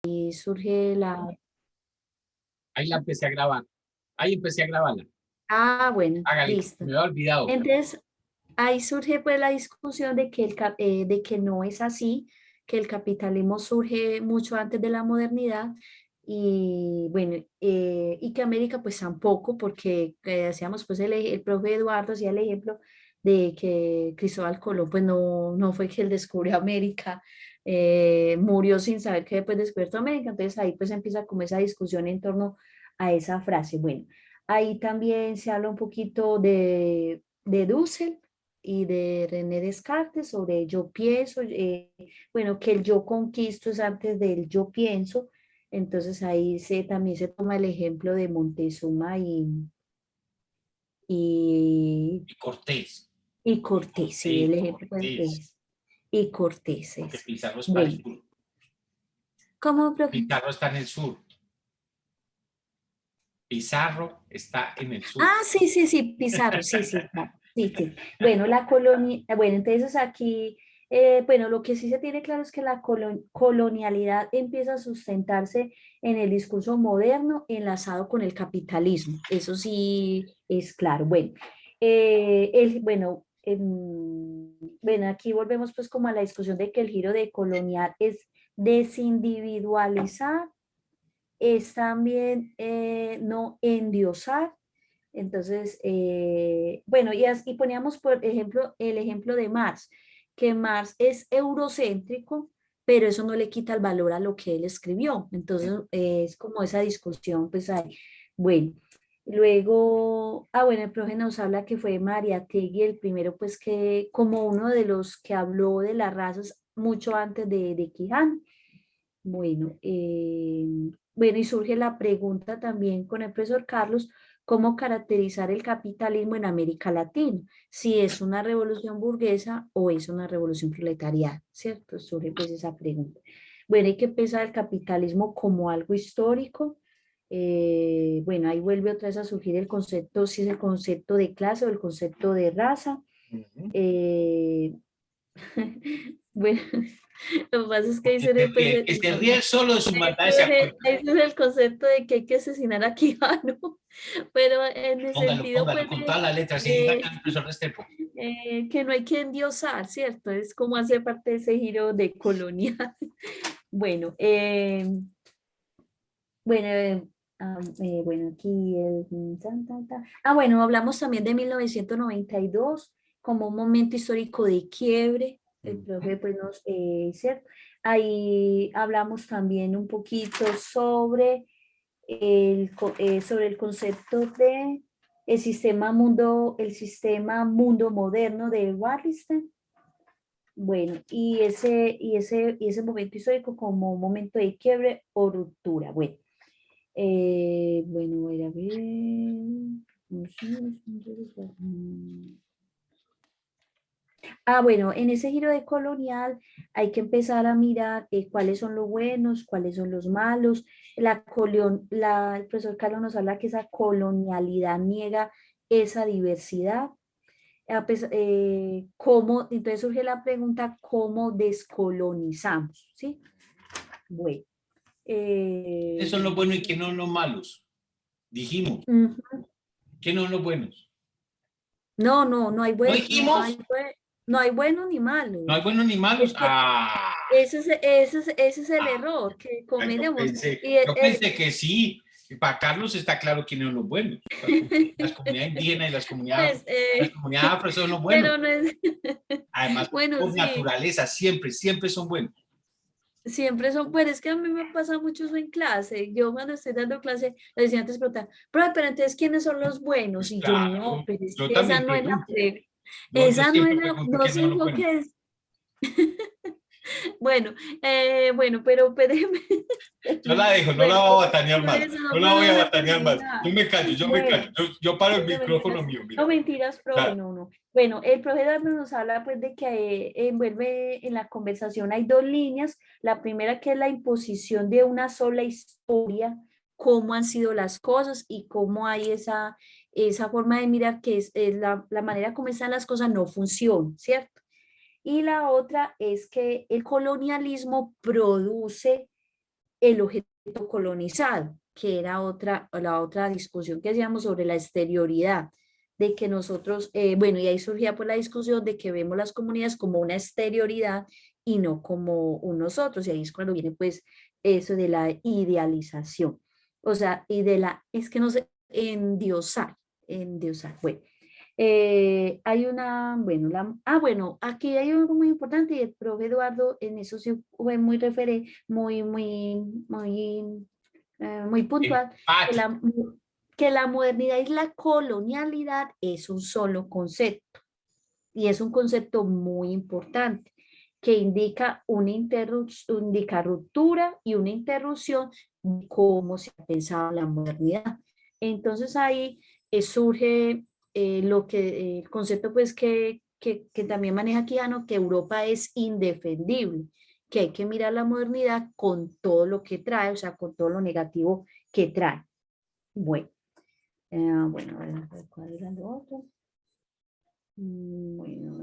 ahí surge la... Ahí la empecé a grabar. Ahí empecé a grabarla. Ah, bueno, Hágale, listo. me había olvidado. Entonces, ahí surge pues la discusión de que, de que no es así, que el capitalismo surge mucho antes de la modernidad y bueno, y que América pues tampoco, porque hacíamos pues el profe Eduardo hacía el ejemplo de que Cristóbal Colón pues no fue que él descubrió América, murió sin saber que después descubierto América, entonces ahí pues empieza como esa discusión en torno a esa frase. Bueno, ahí también se habla un poquito de Dussel y de René Descartes sobre yo pienso, bueno, que el yo conquisto es antes del yo pienso, entonces ahí también se toma el ejemplo de Montezuma y, Y Cortés. y Cortés, sí, el ejemplo de Cortés. Cortés y Cortés Porque es. Pizarro es para el Bueno, sur. ¿cómo, profe? Pizarro está en el sur. Pizarro está en el sur. Ah, sí, sí, sí, Pizarro, sí, sí, claro, sí, sí. Bueno, la colonia, bueno, entonces aquí, bueno, lo que sí se tiene claro es que la colonialidad empieza a sustentarse en el discurso moderno enlazado con el capitalismo, eso sí es claro. Bueno, bueno, bueno, aquí volvemos pues como a la discusión de que el giro de colonial es desindividualizar, es también no endiosar. Entonces, bueno, y poníamos por ejemplo el ejemplo de Marx, que Marx es eurocéntrico, pero eso no le quita el valor a lo que él escribió. Entonces, es como esa discusión, pues ahí. Bueno, luego, bueno, el profe nos habla que fue Mariátegui el primero, pues que como uno de los que habló de las razas mucho antes de Quijano. Bueno, bueno, y surge la pregunta también con el profesor Carlos, ¿cómo caracterizar el capitalismo en América Latina? Si es una revolución burguesa o es una revolución proletariada, ¿cierto? Surge pues esa pregunta. Bueno, hay que pensar el capitalismo como algo histórico. Bueno, ahí vuelve otra vez a surgir el concepto, si es el concepto de clase o el concepto de raza. Eh, bueno, lo que pasa es que ahí se le, pues, Que se ríe solo de su maldad. ese es el concepto de que hay que asesinar a Quijano, pero en el Póngalo, sentido póngalo pues con de todas las letras. Y diga eh, que el profesor Restrepo. que no hay que endiosar, ¿cierto? Es como hacer parte de ese giro de colonial. Bueno, bueno, bueno, aquí bueno, hablamos también de 1992 como un momento histórico de quiebre. El profe, pues, ¿cierto? Ahí hablamos también un poquito sobre sobre el concepto de el sistema mundo moderno de Wallerstein. Bueno, y ese momento histórico como un momento de quiebre o ruptura. Bueno. Bueno, voy a ver. Bueno, en ese giro de colonial hay que empezar a mirar cuáles son los buenos, cuáles son los malos. El profesor Carlos nos habla que esa colonialidad niega esa diversidad. Entonces surge la pregunta, ¿cómo descolonizamos? ¿Sí? Bueno. ¿Quiénes son los buenos y quiénes son los malos? Dijimos. Ujú. ¿Quiénes son los buenos? No hay ¿No buen, dijimos? no hay bueno ni ¿No hay malos. buenos ni malos? Es que ese es el error que Ay, cometemos. yo pensé que sí. Y para Carlos está claro quiénes son los buenos. Las comunidades indígenas y pues, las comunidades afro son los buenos. pero no es, Además, bueno, por sí, naturaleza, siempre, siempre son buenos. siempre son, pero es que a mí me pasa mucho eso en clase. Yo cuando estoy dando clase, los estudiantes preguntan, "Profe, pero entonces, ¿quiénes son los buenos?" Pues Y yo, no, claro, pero es yo que esa también no es la pregunto. Yo esa no es siempre pregunto no quiénes se son los buenos. enfoque. Bueno, bueno, pero espéreme. Yo la dejo, no la Bueno, voy a batanear por más. eso No no la voy a podemos batanear más. terminar. Yo me callo, yo me callo. Bueno, Yo paro el no micrófono mentiras, mío, mira. no mentiras, profe, Ya. no. Bueno, el profe Eduardo nos habla pues de que envuelve en la conversación hay dos líneas. La primera que es la imposición de una sola historia, cómo han sido las cosas y cómo hay esa forma de mirar que es la manera como están las cosas no funciona, ¿cierto? Y la otra es que el colonialismo produce el objeto colonizado, que era la otra discusión que hacíamos sobre la exterioridad, de que nosotros, bueno, y ahí surgía pues la discusión de que vemos las comunidades como una exterioridad y no como un nosotros, y ahí es cuando viene pues eso de la idealización, o sea, y de la, es que no sé, endiosar, bueno. Hay una, bueno, bueno, aquí hay algo muy importante y el profe Eduardo en eso sí fue muy referente, muy puntual, que Empático. que la modernidad y la colonialidad es un solo concepto y es un concepto muy importante que indica indica ruptura y una interrupción de cómo se ha pensado la modernidad. Entonces ahí surge el concepto pues que también maneja Quijano, que Europa es indefendible, que hay que mirar la modernidad con todo lo que trae, o sea, con todo lo negativo que trae. Bueno, bueno, a ver, ¿cuál era lo otro? Bueno,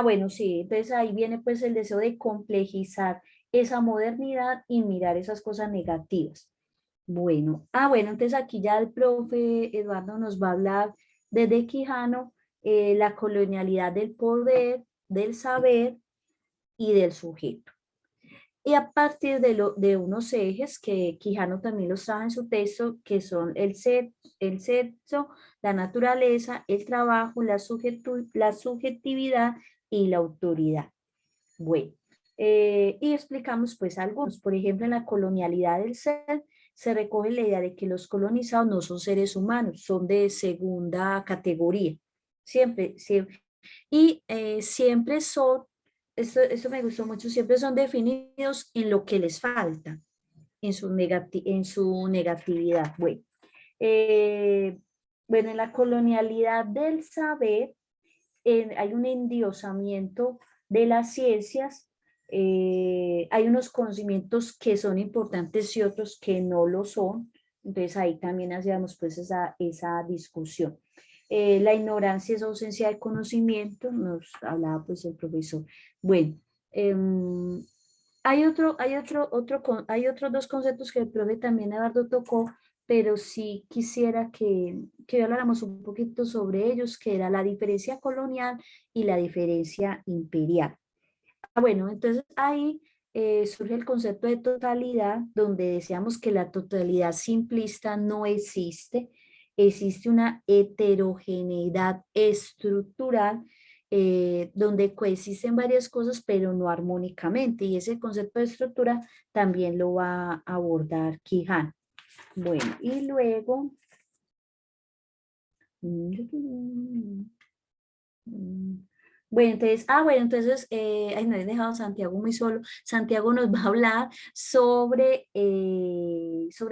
bueno, sí, entonces ahí viene pues el deseo de complejizar esa modernidad y mirar esas cosas negativas. Bueno, bueno, entonces aquí ya el profe Eduardo nos va a hablar desde Quijano, la colonialidad del poder, del saber y del sujeto. Y a partir de unos ejes que Quijano también los trae en su texto, que son el sexo, la naturaleza, el trabajo, la subjetividad y la autoridad. Bueno, y explicamos pues algunos. Por ejemplo, en la colonialidad del ser se recoge la idea de que los colonizados no son seres humanos, son de segunda categoría. Siempre, siempre. Y siempre son, esto me gustó mucho, siempre son definidos en lo que les falta, en su negatividad. Bueno, eh, bueno, en la colonialidad del saber hay un endiosamiento de las ciencias, hay unos conocimientos que son importantes y otros que no lo son, entonces ahí también hacíamos pues esa discusión. La ignorancia es ausencia de conocimiento, nos hablaba pues el profesor. Bueno, hay otros dos conceptos que el profe también Eduardo tocó, pero sí quisiera que habláramos un poquito sobre ellos, que era la diferencia colonial y la diferencia imperial. Bueno, entonces ahí surge el concepto de totalidad, donde decíamos que la totalidad simplista no existe, existe una heterogeneidad estructural donde coexisten varias cosas, pero no armónicamente, y ese concepto de estructura también lo va a abordar Quijano. Bueno, y luego... Bueno, entonces, ay, no he dejado a Santiago muy solo. Santiago nos va a hablar sobre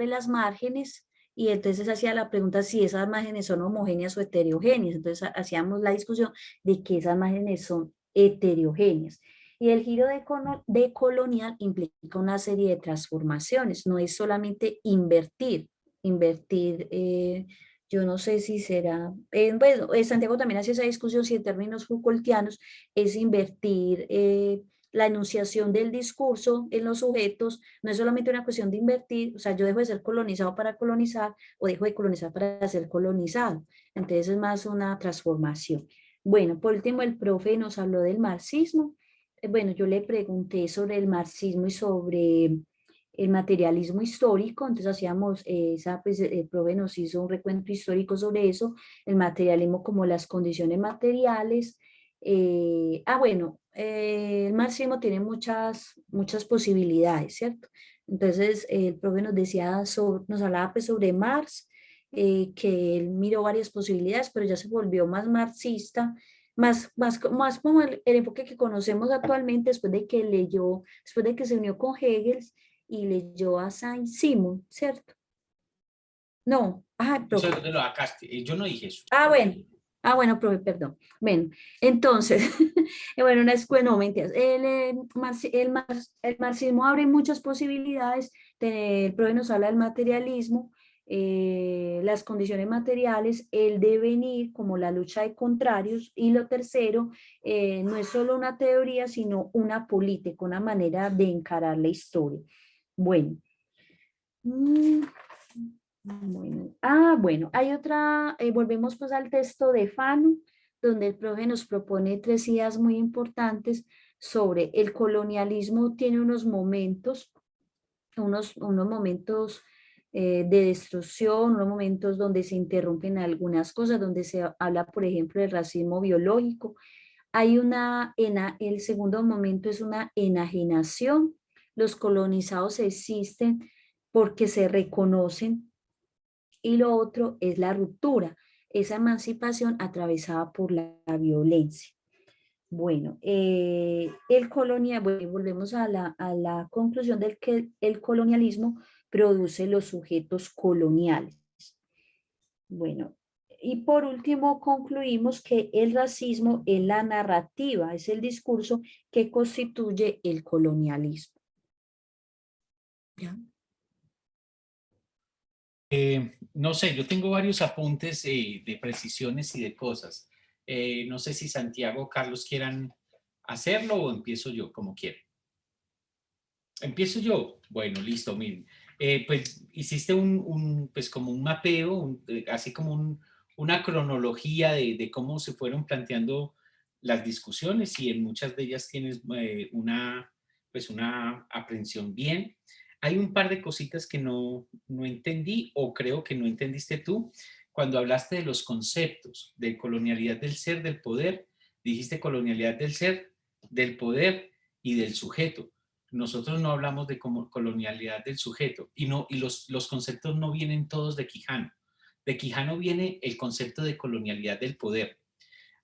las márgenes y entonces hacía la pregunta si esas márgenes son homogéneas o heterogéneas. Entonces hacíamos la discusión de que esas márgenes son heterogéneas. Y el giro de colonial implica una serie de transformaciones, no es solamente invertir yo no sé si será, bueno, Santiago también hace esa discusión si en términos Foucaultianos es invertir la enunciación del discurso en los sujetos, no es solamente una cuestión de invertir, o sea, yo dejo de ser colonizado para colonizar o dejo de colonizar para ser colonizado, entonces es más una transformación. Bueno, por último, el profe nos habló del marxismo. Bueno, yo le pregunté sobre el marxismo y sobre el materialismo histórico, entonces hacíamos, pues, el profe nos hizo un recuento histórico sobre eso, el materialismo como las condiciones materiales. Bueno, el marxismo tiene muchas posibilidades, ¿cierto? Entonces el profe nos decía, nos hablaba pues sobre Marx, que él miró varias posibilidades, pero ya se volvió más marxista, más como el enfoque que conocemos actualmente después de que se unió con Hegel y leyó a Saint-Simon, ¿cierto? No, No sé profe. dónde lo sacaste. Yo no dije eso. Bueno. Bueno, profe, perdón. Bueno, entonces, bueno, una escuela, no, mentiras. El marxismo abre muchas posibilidades. El profe nos habla del materialismo, las condiciones materiales, el devenir como la lucha de contrarios, y lo tercero, no es solo una teoría, sino una política, una manera de encarar la historia. Bueno. Bueno, bueno, hay otra, volvemos pues al texto de Fanon, donde el profe nos propone tres ideas muy importantes sobre el colonialismo. Tiene unos momentos, unos momentos de destrucción, unos momentos donde se interrumpen algunas cosas, donde se habla, por ejemplo, del racismo biológico. Hay el segundo momento es una enajenación. Los colonizados existen porque se reconocen, y lo otro es la ruptura, esa emancipación atravesada por la violencia. Bueno, bueno, volvemos a la conclusión de que el colonialismo produce los sujetos coloniales. Bueno, y por último concluimos que el racismo es la narrativa, es el discurso que constituye el colonialismo. ¿Ya? No sé, yo tengo varios apuntes de precisiones y de cosas. No sé si Santiago o Carlos quieran hacerlo o empiezo yo, como quieran. Empiezo yo. Bueno, listo, miren. Pues hiciste pues como un mapeo, así como una cronología de cómo se fueron planteando las discusiones, y en muchas de ellas tienes pues una aprehensión bien. Hay un par de cositas que no entendí, o creo que no entendiste tú. Cuando hablaste de los conceptos de colonialidad del ser, del poder, dijiste colonialidad del ser, del poder y del sujeto. Nosotros no hablamos de colonialidad del sujeto, y los conceptos no vienen todos de Quijano. De Quijano viene el concepto de colonialidad del poder.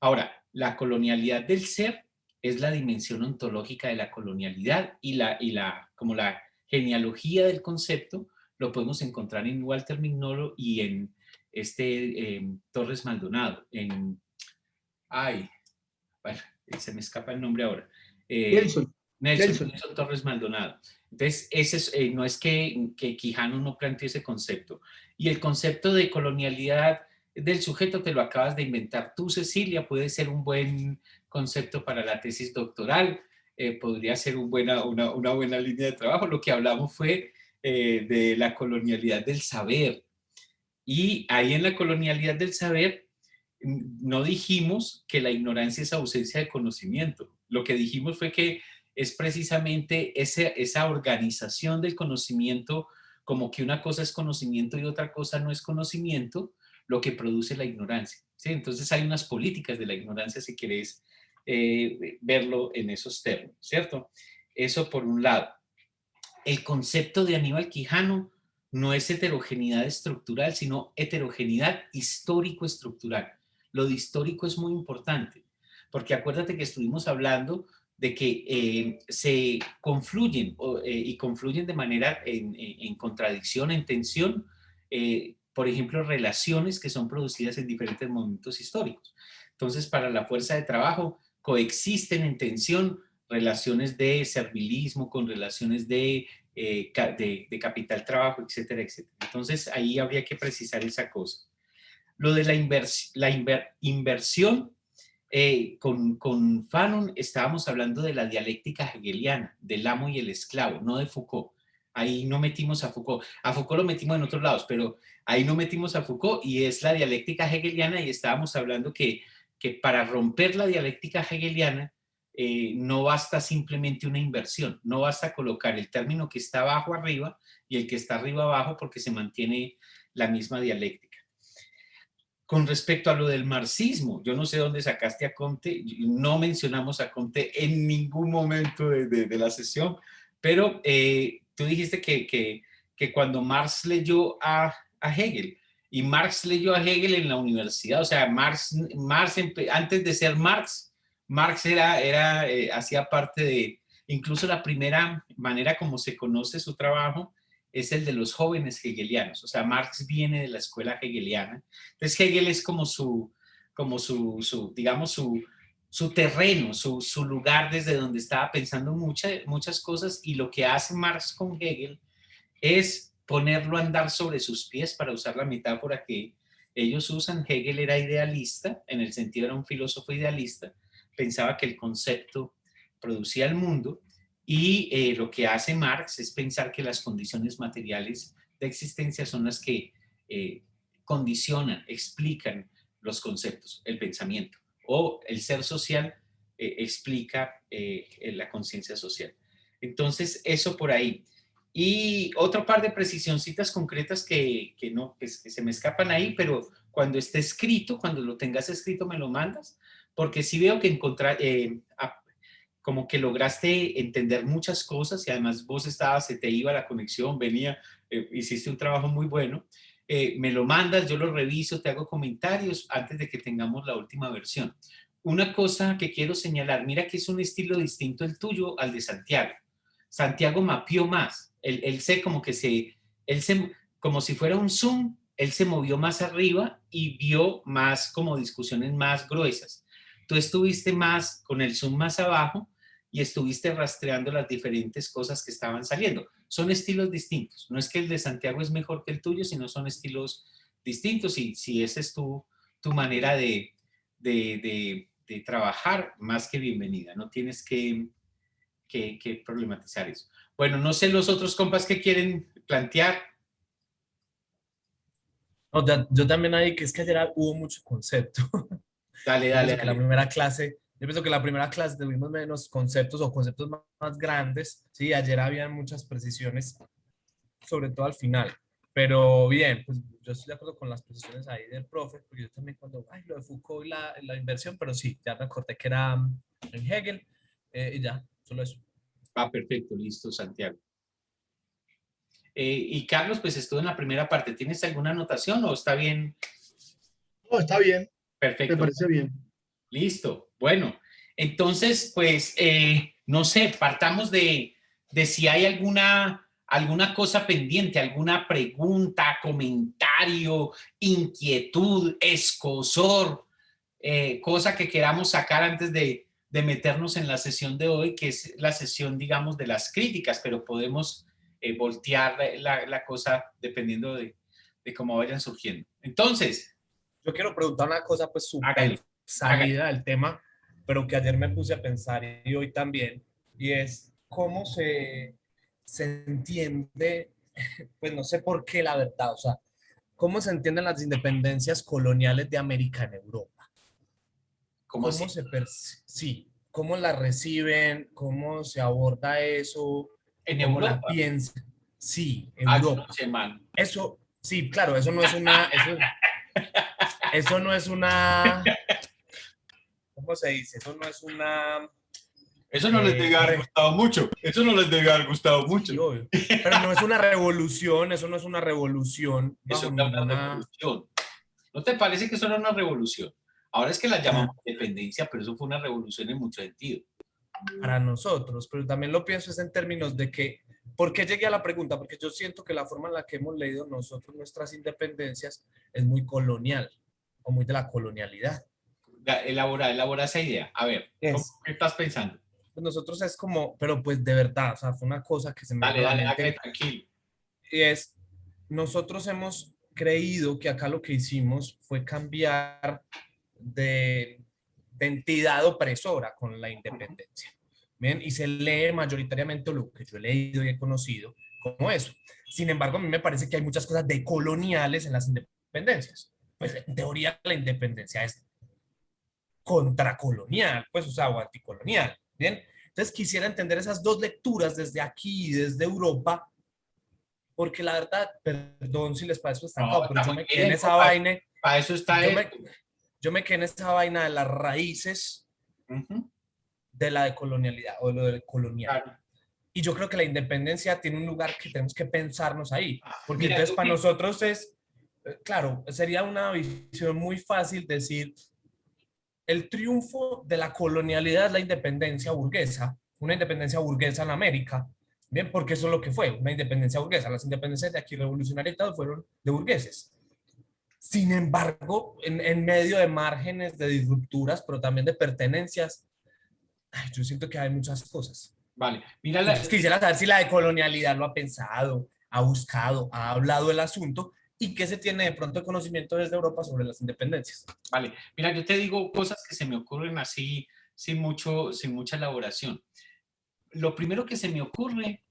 Ahora, la colonialidad del ser es la dimensión ontológica de la colonialidad, como la genealogía del concepto lo podemos encontrar en Walter Mignolo y en Torres Maldonado. Bueno, se me escapa el nombre ahora. Nelson. Nelson Torres Maldonado. Entonces, no es que Quijano no planteó ese concepto. Y el concepto de colonialidad del sujeto te lo acabas de inventar tú, Cecilia. Puede ser un buen concepto para la tesis doctoral. Podría ser una buena línea de trabajo. Lo que hablamos fue de la colonialidad del saber. Y ahí en la colonialidad del saber no dijimos que la ignorancia es ausencia de conocimiento. Lo que dijimos fue que es precisamente esa organización del conocimiento, como que una cosa es conocimiento y otra cosa no es conocimiento, lo que produce la ignorancia, ¿sí? Entonces hay unas políticas de la ignorancia, si queréis verlo en esos términos, ¿cierto? Eso por un lado. El concepto de Aníbal Quijano no es heterogeneidad estructural, sino heterogeneidad histórico-estructural. Lo de histórico es muy importante, porque acuérdate que estuvimos hablando de que se confluyen y confluyen de manera en contradicción, en tensión, por ejemplo, relaciones que son producidas en diferentes momentos históricos. Entonces, para la fuerza de trabajo coexisten en tensión relaciones de servilismo con relaciones de capital trabajo, etcétera, etcétera. Entonces, ahí habría que precisar esa cosa. Lo de inversión, con Fanon estábamos hablando de la dialéctica hegeliana, del amo y el esclavo, no de Foucault. Ahí no metimos a Foucault. A Foucault lo metimos en otros lados, pero ahí no metimos a Foucault, y es la dialéctica hegeliana, y estábamos hablando que para romper la dialéctica hegeliana no basta simplemente una inversión, no basta colocar el término que está abajo arriba y el que está arriba abajo, porque se mantiene la misma dialéctica. Con respecto a lo del marxismo, yo no sé dónde sacaste a Comte, no mencionamos a Comte en ningún momento de la sesión, pero tú dijiste que cuando Marx leyó a Hegel, y Marx leyó a Hegel en la universidad, o sea, Marx antes de ser Marx hacía parte de, incluso la primera manera como se conoce su trabajo es el de los jóvenes hegelianos, o sea, Marx viene de la escuela hegeliana. Entonces Hegel es como digamos, su terreno, su lugar desde donde estaba pensando muchas cosas, y lo que hace Marx con Hegel es ponerlo a andar sobre sus pies, para usar la metáfora que ellos usan. Hegel era idealista, en el sentido era un filósofo idealista, pensaba que el concepto producía el mundo, y lo que hace Marx es pensar que las condiciones materiales de existencia son las que condicionan, explican los conceptos, el pensamiento, o el ser social explica la conciencia social. Entonces, eso por ahí. Y otro par de precisioncitas concretas que no, que se me escapan ahí, pero cuando esté escrito, cuando lo tengas escrito, me lo mandas, porque sí veo que como que lograste entender muchas cosas, y además vos estabas, se te iba la conexión, venía, hiciste un trabajo muy bueno. Me lo mandas, yo lo reviso, te hago comentarios antes de que tengamos la última versión. Una cosa que quiero señalar, mira que es un estilo distinto el tuyo al de Santiago. Santiago mapeó más, él se como que como si fuera un zoom, él se movió más arriba y vio más como discusiones más gruesas. Tú estuviste más con el zoom más abajo y estuviste rastreando las diferentes cosas que estaban saliendo. Son estilos distintos. No es que el de Santiago es mejor que el tuyo, sino son estilos distintos, y si esa es tu manera de trabajar, más que bienvenida. No tienes que problematizar eso. Bueno, no sé los otros compas que quieren plantear. No, yo también ahí, que es que ayer hubo mucho concepto. Dale, Yo dale, pienso que la dale. primera clase, yo pienso que la primera clase tuvimos menos conceptos o conceptos más grandes. Sí, ayer había muchas precisiones, sobre todo al final. Pero bien, pues yo estoy de acuerdo con las precisiones ahí del profe, porque yo también cuando, ay, lo de Foucault y la inversión, pero sí, ya me acordé que era en Hegel, y ya, solo eso. Va, perfecto, listo, Santiago. Y Carlos, pues estuvo en la primera parte. ¿Tienes alguna anotación o está bien? No, está bien, me Perfecto, parece bien. listo. Bueno, entonces, pues, no sé, partamos de si hay alguna cosa pendiente, alguna pregunta, comentario, inquietud, escozor, cosa que queramos sacar antes de meternos en la sesión de hoy, que es la sesión, digamos, de las críticas, pero podemos voltear la cosa dependiendo de cómo vayan surgiendo. Entonces, Yo quiero preguntar una cosa, pues súper hágale, hágale. salida del tema, pero que ayer me puse a pensar y hoy también, y es cómo se entiende, pues no sé por qué la verdad, o sea, cómo se entienden las independencias coloniales de América en Europa. ¿Cómo así? Sí, cómo la reciben, cómo se aborda eso, En cómo la Europa. piensan. Sí, Ah, yo Europa. no sé, man. Eso, sí, claro, eso no es una, ¿cómo se dice? Eso no es una... Eso no les debe haber gustado mucho. Eso no les debe haber gustado mucho. Sí, obvio. Pero no es una revolución, eso no es una revolución Eso bajo era una ninguna... revolución. ¿No te parece que eso era una revolución? Ahora es que la Para, llamamos independencia, pero eso fue una revolución en mucho sentido. para nosotros, pero también lo pienso es en términos de que, ¿por qué llegué a la pregunta? Porque yo siento que la forma en la que hemos leído nosotros nuestras independencias es muy colonial, o muy de la colonialidad. Elabora esa idea. A ver, ¿qué estás pensando? Pues nosotros es como, pero pues de verdad, o sea, fue una cosa que se me vino Dale, a la dale, hágale mente, tranquilo. y es, nosotros hemos creído que acá lo que hicimos fue cambiar de entidad opresora con la independencia. ¿Bien? Y se lee mayoritariamente lo que yo he leído y he conocido como eso. Sin embargo, a mí me parece que hay muchas cosas decoloniales en las independencias. Pues en teoría la independencia es contracolonial, pues, o sea, o anticolonial. ¿Bien? Entonces quisiera entender esas dos lecturas desde aquí y desde Europa, porque la verdad, perdón si les parece No, estancado, pero está yo muy me quedé en bien, esa compa. vaina, Para eso está yo él. me, yo me quedé en esa vaina de las raíces Ujú, de la decolonialidad o de lo del colonial. claro. Y yo creo que la independencia tiene un lugar que tenemos que pensarnos ahí, porque Mira, entonces yo para nosotros es, claro, sería una visión muy fácil decir, el triunfo de la colonialidad es la independencia burguesa, una independencia burguesa en América, bien, porque eso es lo que fue, una independencia burguesa. Las independencias de aquí revolucionarias y tal fueron de burgueses. Sin embargo, en medio de márgenes de disrupturas, pero también de pertenencias, ay, yo siento que hay muchas cosas. vale. Mira, Entonces quisiera saber si la decolonialidad lo ha pensado, ha buscado, ha hablado el asunto y qué se tiene de pronto de conocimiento desde Europa sobre las independencias. Vale, mira, yo te digo cosas que se me ocurren así, sin mucha elaboración. Lo primero que se me ocurre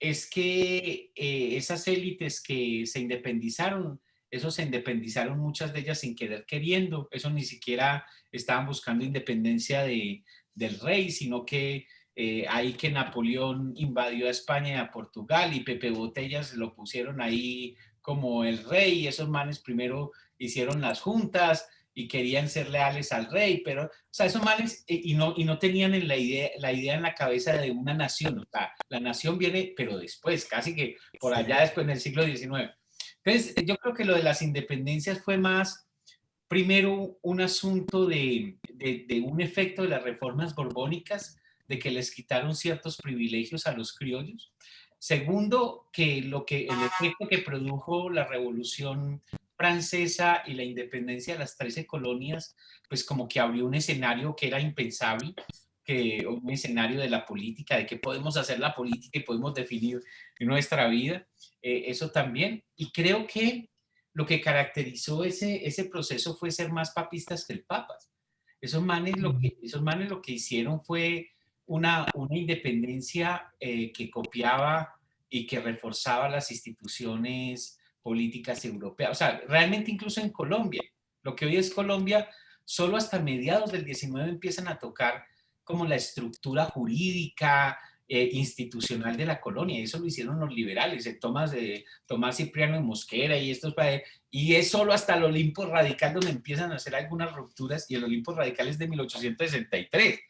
es que esas élites que se independizaron, eso se independizaron muchas de ellas sin querer queriendo, eso ni siquiera estaban buscando independencia del rey, sino que ahí que Napoleón invadió a España y a Portugal y Pepe Botellas lo pusieron ahí como el rey, y esos manes primero hicieron las juntas y querían ser leales al rey, pero, o sea, esos manes, y no tenían en la idea en la cabeza de una nación, o sea, la nación viene, pero después, casi que por allá después, en el siglo XIX. Entonces, yo creo que lo de las independencias fue más, primero, un asunto de un efecto de las reformas borbónicas, de que les quitaron ciertos privilegios a los criollos. Segundo, que el efecto que produjo la Revolución Francesa y la independencia de las 13 colonias, pues como que abrió un escenario que era impensable, un escenario de la política, de que podemos hacer la política y podemos definir nuestra vida, eso también. Y creo que lo que caracterizó ese proceso fue ser más papistas que el Papa. Esos manes lo que hicieron fue una independencia que copiaba y que reforzaba las instituciones políticas europeas. O sea, realmente incluso en Colombia, lo que hoy es Colombia, solo hasta mediados del 19 empiezan a tocar como la estructura jurídica, institucional de la colonia. Eso lo hicieron los liberales, Tomás Cipriano de Mosquera y estos, y es solo hasta el Olimpo Radical donde empiezan a hacer algunas rupturas, y el Olimpo Radical es de 1863.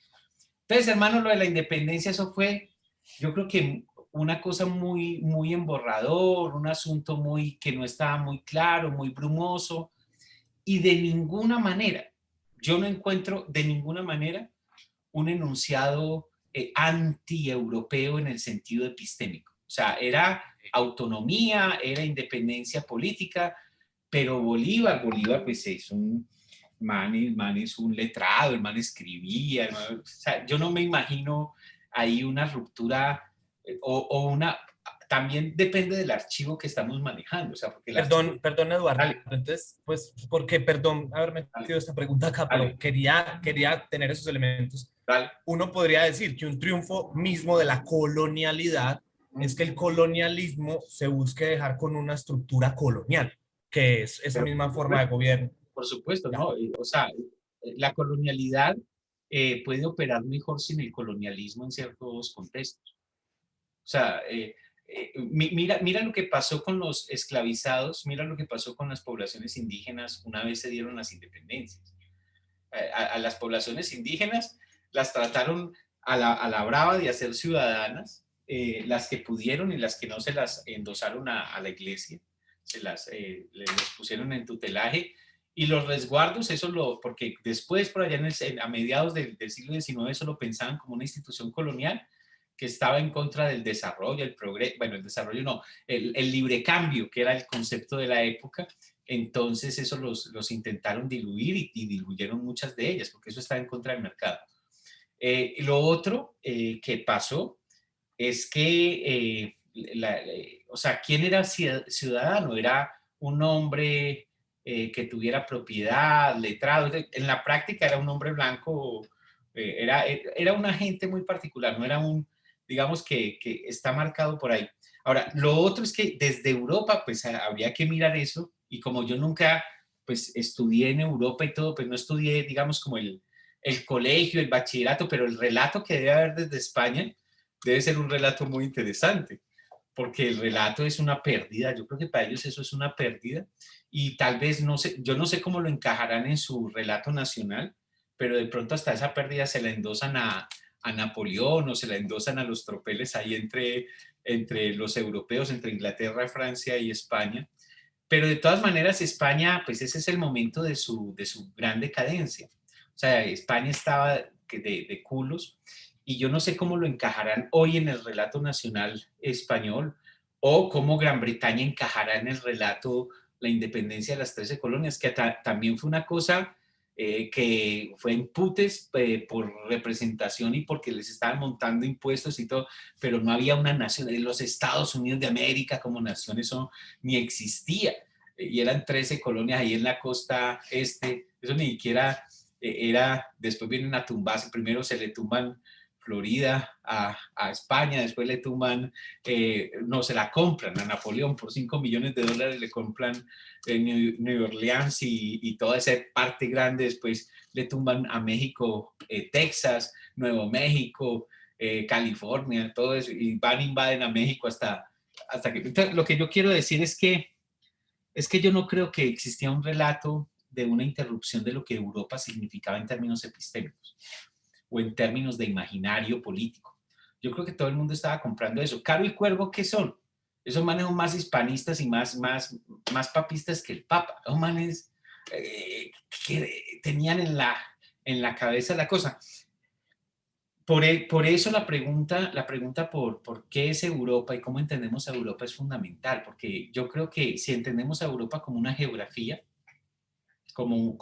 Entonces, hermano, lo de la independencia, eso fue, yo creo que una cosa muy emborrador, un asunto que no estaba muy claro, muy brumoso, y de ninguna manera, yo no encuentro de ninguna manera un enunciado anti-europeo en el sentido epistémico. O sea, era autonomía, era independencia política, pero Bolívar pues es un man es un letrado, el man escribía, o sea, yo no me imagino ahí una ruptura o una, también depende del archivo que estamos manejando, o sea, porque Perdón, Eduardo. Dale. Entonces, pues, porque, perdón haberme Dale. metido esta pregunta acá, Dale. pero quería tener esos elementos. Dale. Uno podría decir que un triunfo mismo de la colonialidad es que el colonialismo se busque dejar con una estructura colonial, que es esa misma forma de gobierno. Por supuesto, ¿no? O sea, la colonialidad puede operar mejor sin el colonialismo en ciertos contextos. O sea, mira lo que pasó con los esclavizados, mira lo que pasó con las poblaciones indígenas una vez se dieron las independencias. A las poblaciones indígenas las trataron a la brava de hacer ciudadanas, las que pudieron y las que no se las endosaron a la iglesia, les pusieron en tutelaje. Y los resguardos, porque después por allá a mediados del siglo XIX eso lo pensaban como una institución colonial que estaba en contra del desarrollo, el progreso, bueno, el desarrollo no, el libre cambio, que era el concepto de la época. Entonces eso los intentaron diluir y diluyeron muchas de ellas, porque eso estaba en contra del mercado. Lo otro que pasó es que, o sea, ¿quién era ciudadano? Era un hombre que tuviera propiedad, letrado. En la práctica era un hombre blanco, era un agente muy particular, no era digamos que está marcado por ahí. Ahora, lo otro es que desde Europa, pues habría que mirar eso, y como yo nunca, pues estudié en Europa y todo, pues no estudié, digamos, como el colegio, el bachillerato, pero el relato que debe haber desde España debe ser un relato muy interesante, porque el relato es una pérdida, yo creo que para ellos eso es una pérdida, y tal vez, no sé, yo no sé cómo lo encajarán en su relato nacional, pero de pronto hasta esa pérdida se la endosan a Napoleón o se la endosan a los tropeles ahí entre los europeos, entre Inglaterra, Francia y España. Pero de todas maneras España, pues ese es el momento de su gran decadencia. O sea, España estaba de culos, y yo no sé cómo lo encajarán hoy en el relato nacional español, o cómo Gran Bretaña encajará en el relato la independencia de las 13 colonias, que también fue una cosa que fue en putes por representación y porque les estaban montando impuestos y todo, pero no había una nación. En los Estados Unidos de América como nación eso ni existía. Y eran 13 colonias ahí en la costa este, eso ni siquiera era, después vienen a tumbarse, primero se le tumban Florida a España, después le tumban, no, se la compran a Napoleón por $5 millones, le compran New Orleans y toda esa parte grande, después le tumban a México, Texas, Nuevo México, California, todo eso, y van, invaden a México hasta que... Entonces, lo que yo quiero decir es que yo no creo que existía un relato de una interrupción de lo que Europa significaba en términos epistémicos o en términos de imaginario político. Yo creo que todo el mundo estaba comprando eso. Caro y Cuervo, ¿qué son? Esos manes son más hispanistas y más papistas que el Papa. Esos manes que tenían en la cabeza la cosa. Por eso la pregunta por qué es Europa y cómo entendemos a Europa es fundamental, porque yo creo que si entendemos a Europa como una geografía, como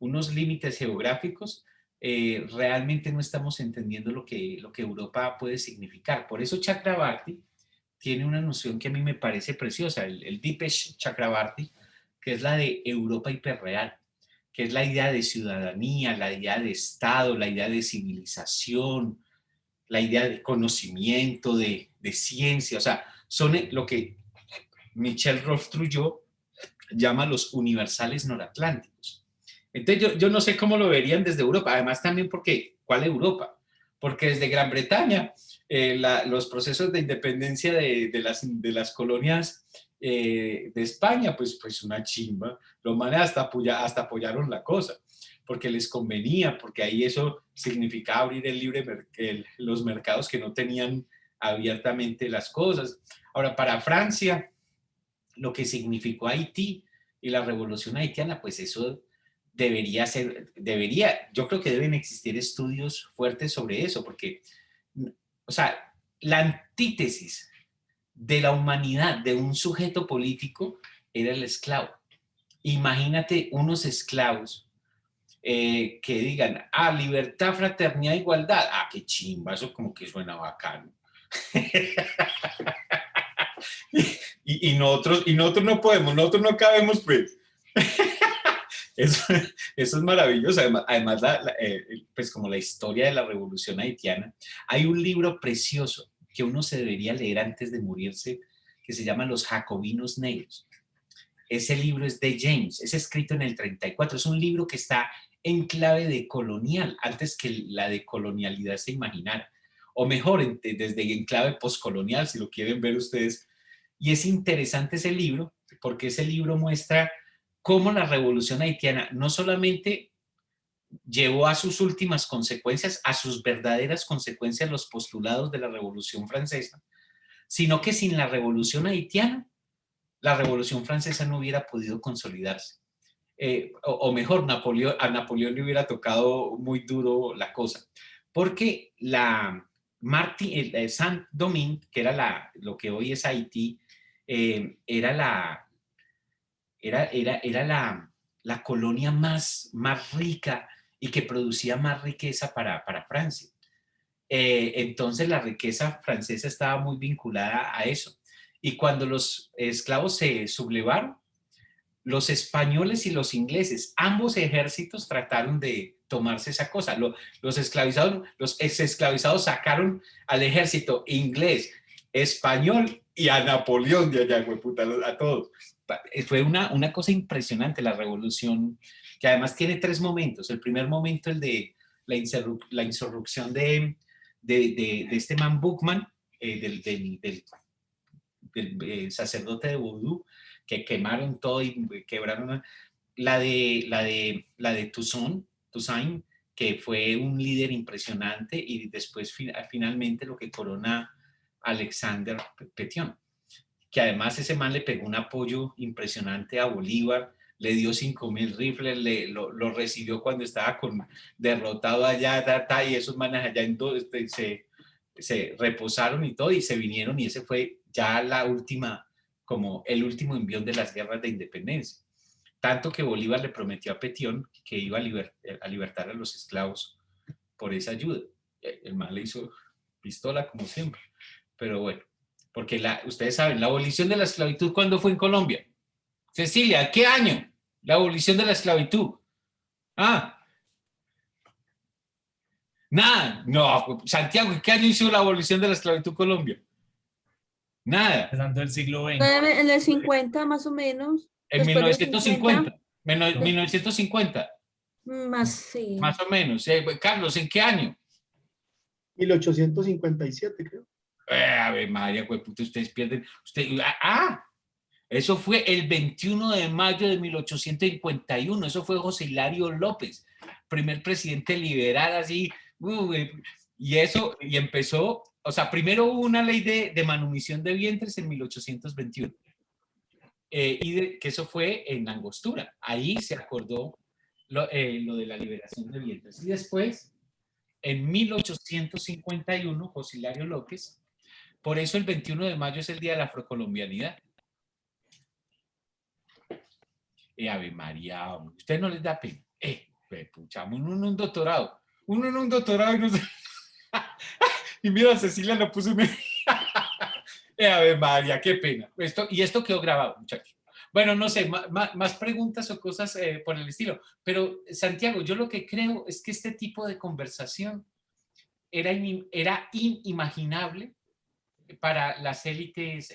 unos límites geográficos, realmente no estamos entendiendo lo que Europa puede significar. Por eso Chakrabarty tiene una noción que a mí me parece preciosa, el Dipesh Chakrabarty, que es la de Europa hiperreal, que es la idea de ciudadanía, la idea de Estado, la idea de civilización, la idea de conocimiento, de ciencia. O sea, son lo que Michel Rolf-Trouillot llama los universales noratlánticos. Entonces yo no sé cómo lo verían desde Europa, además también porque, ¿cuál Europa? Porque desde Gran Bretaña los procesos de independencia de las colonias de España, pues una chimba, los manes hasta apoyaron la cosa, porque les convenía, porque ahí eso significaba abrir los mercados que no tenían abiertamente las cosas. Ahora, para Francia, lo que significó Haití y la revolución haitiana, pues eso yo creo que deben existir estudios fuertes sobre eso, porque, o sea, la antítesis de la humanidad de un sujeto político era el esclavo. Imagínate unos esclavos que digan, libertad, fraternidad, igualdad. Qué chimba, eso como que suena bacano. y nosotros no podemos, nosotros no cabemos, pues. Eso es maravilloso. Además pues como la historia de la revolución haitiana, hay un libro precioso que uno se debería leer antes de morirse, que se llama Los Jacobinos Negros. Ese libro es de James, es escrito en el 34, es un libro que está en clave de colonial, antes que la de colonialidad se imaginara, o mejor, desde en clave postcolonial, si lo quieren ver ustedes. Y es interesante ese libro, porque ese libro muestra cómo la revolución haitiana no solamente llevó a sus últimas consecuencias, a sus verdaderas consecuencias, los postulados de la Revolución Francesa, sino que sin la revolución haitiana, la Revolución Francesa no hubiera podido consolidarse. O mejor, a Napoleón le hubiera tocado muy duro la cosa, porque Saint-Domingue, que era lo que hoy es Haití, era la colonia más rica y que producía más riqueza para Francia. Entonces la riqueza francesa estaba muy vinculada a eso. Y cuando los esclavos se sublevaron, los españoles y los ingleses, ambos ejércitos trataron de tomarse esa cosa. Los exesclavizados sacaron al ejército inglés, español y a Napoleón de allá, hueputa, a todos. Fue una cosa impresionante la revolución, que además tiene 3 momentos. El primer momento, el de la insurrección de este man Bookman, del sacerdote de Vodú, que quemaron todo y quebraron. La de Toussaint, que fue un líder impresionante, y después finalmente lo que corona Alexander Pétion, que además ese man le pegó un apoyo impresionante a Bolívar, le dio 5.000 rifles, lo recibió cuando estaba derrotado allá, y esos manes allá se reposaron y todo, y se vinieron, y ese fue ya como el último envión de las guerras de independencia. tanto que Bolívar le prometió a Petión que iba a libertar a los esclavos por esa ayuda. El man le hizo pistola como siempre, pero bueno, porque ustedes saben, la abolición de la esclavitud, ¿cuándo fue en Colombia? Cecilia, ¿qué año? La abolición de la esclavitud. Nada. No, Santiago, ¿en qué año hizo la abolición de la esclavitud en Colombia? Nada. Empezando el siglo XX. En el 50 más o menos. En Después del 1950. 50, 1950. más, sí. Más o menos. Carlos, ¿en qué año? 1857, creo. A ver, María, pues, ustedes pierden. Eso fue el 21 de mayo de 1851. Eso fue José Hilario López, primer presidente liberal, así. Y empezó, o sea, primero hubo una ley de manumisión de vientres en 1821. Que eso fue en Angostura. Ahí se acordó lo de la liberación de vientres. Y después, en 1851, José Hilario López, por eso el 21 de mayo es el Día de la Afrocolombianidad. Ave María, ¿usted no les da pena? Pucha, uno en un doctorado. Uno en un doctorado y no sé. Y mira, Cecilia lo puso. Ave María, qué pena. Esto quedó grabado, muchachos. Bueno, no sé, más preguntas o cosas por el estilo. Pero, Santiago, yo lo que creo es que este tipo de conversación era inimaginable para las élites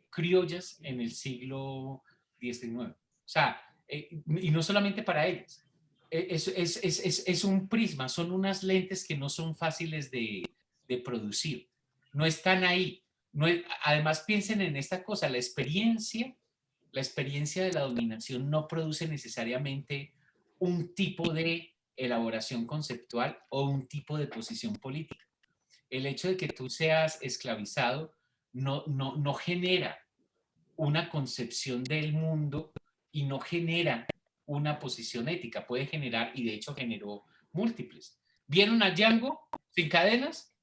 criollas en el siglo XIX. O sea, y no solamente para ellas. Es un prisma, son unas lentes que no son fáciles de producir. No están ahí. Además, piensen en esta cosa, la experiencia de la dominación no produce necesariamente un tipo de elaboración conceptual o un tipo de posición política. El hecho de que tú seas esclavizado no genera una concepción del mundo y no genera una posición ética. Puede generar, y de hecho generó múltiples. ¿Vieron a Django sin cadenas?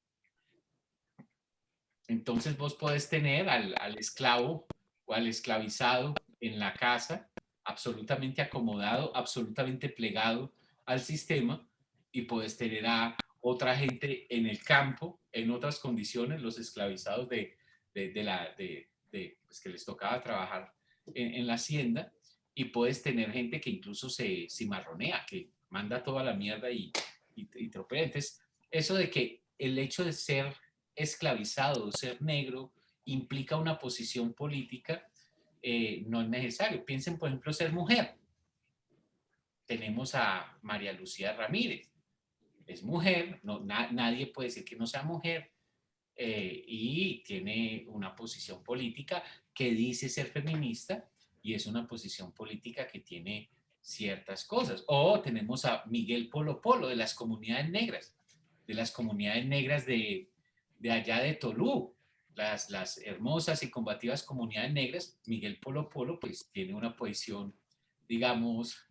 Entonces vos podés tener al esclavo o al esclavizado en la casa, absolutamente acomodado, absolutamente plegado al sistema, y podés tener a otra gente en el campo, en otras condiciones, los esclavizados pues que les tocaba trabajar en la hacienda, y puedes tener gente que incluso se cimarronea, que manda toda la mierda y tropea. Entonces, eso de que el hecho de ser esclavizado, de ser negro, implica una posición política, no es necesario. Piensen, por ejemplo, ser mujer. Tenemos a María Lucía Ramírez. Es mujer, nadie puede decir que no sea mujer, y tiene una posición política que dice ser feminista, y es una posición política que tiene ciertas cosas. O tenemos a Miguel Polo Polo, de las comunidades negras, de allá de Tolú, las hermosas y combativas comunidades negras. Miguel Polo Polo pues tiene una posición, digamos,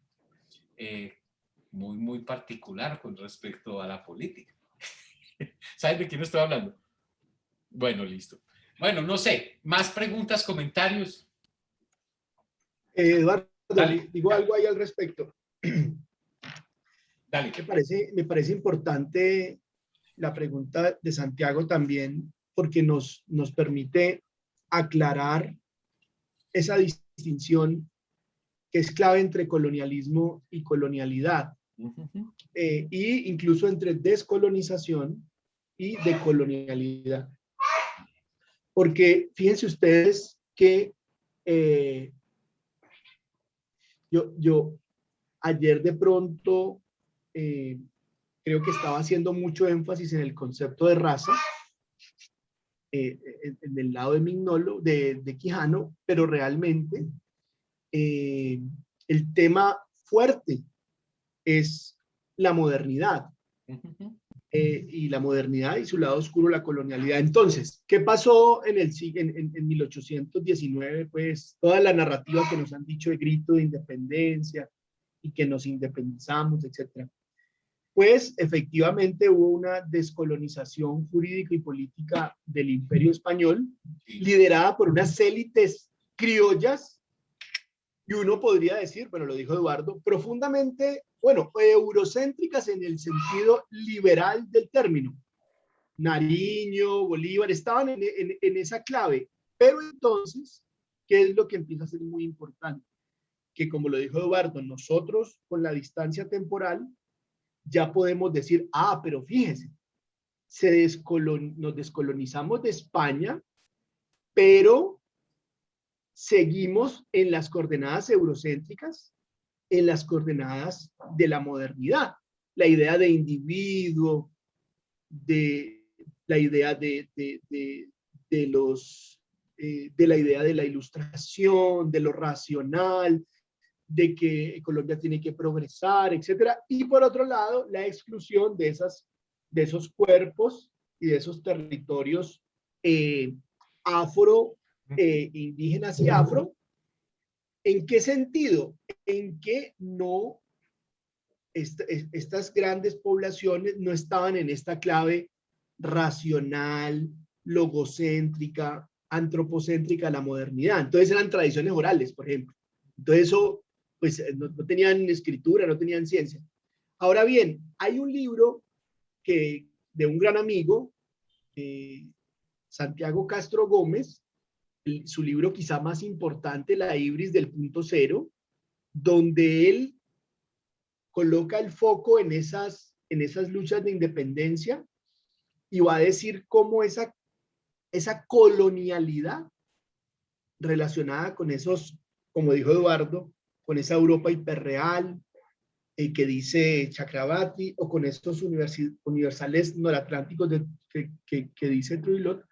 muy, muy particular con respecto a la política. ¿Saben de quién estoy hablando? Bueno, listo. Bueno, no sé, más preguntas, comentarios. Eduardo, Dale, digo algo ahí al respecto. Dale. Me parece importante la pregunta de Santiago también, porque nos permite aclarar esa distinción que es clave entre colonialismo y colonialidad, y incluso entre descolonización y decolonialidad. Porque fíjense ustedes que yo ayer de pronto creo que estaba haciendo mucho énfasis en el concepto de raza, en el lado de Mignolo, de Quijano, pero realmente el tema fuerte es la modernidad. Y la modernidad y su lado oscuro, la colonialidad. Entonces, ¿qué pasó en 1819? Pues toda la narrativa que nos han dicho de grito de independencia y que nos independizamos, etcétera. Pues efectivamente hubo una descolonización jurídica y política del Imperio Español, liderada por unas élites criollas Y uno podría decir, bueno, lo dijo Eduardo, profundamente, bueno, eurocéntricas en el sentido liberal del término. Nariño, Bolívar, estaban en esa clave. Pero entonces, ¿qué es lo que empieza a ser muy importante? Que como lo dijo Eduardo, nosotros con la distancia temporal ya podemos decir, ah, pero fíjese, nos descolonizamos de España, pero seguimos en las coordenadas eurocéntricas, en las coordenadas de la modernidad. La idea de individuo, la idea de la idea de la ilustración, de lo racional, de que Colombia tiene que progresar, etcétera. Y por otro lado, la exclusión de esos cuerpos y de esos territorios indígenas y afro. ¿En qué sentido? En que no, estas grandes poblaciones no estaban en esta clave racional, logocéntrica, antropocéntrica de la modernidad. Entonces eran tradiciones orales, por ejemplo. Entonces eso, pues no tenían escritura, no tenían ciencia. Ahora bien, hay un libro de un gran amigo, Santiago Castro Gómez, su libro quizá más importante, La Ibris del Punto Cero, donde él coloca el foco en esas luchas de independencia y va a decir cómo esa colonialidad relacionada con esos, como dijo Eduardo, con esa Europa hiperreal que dice Chakrabarty, o con estos universales noratlánticos que dice Truilot,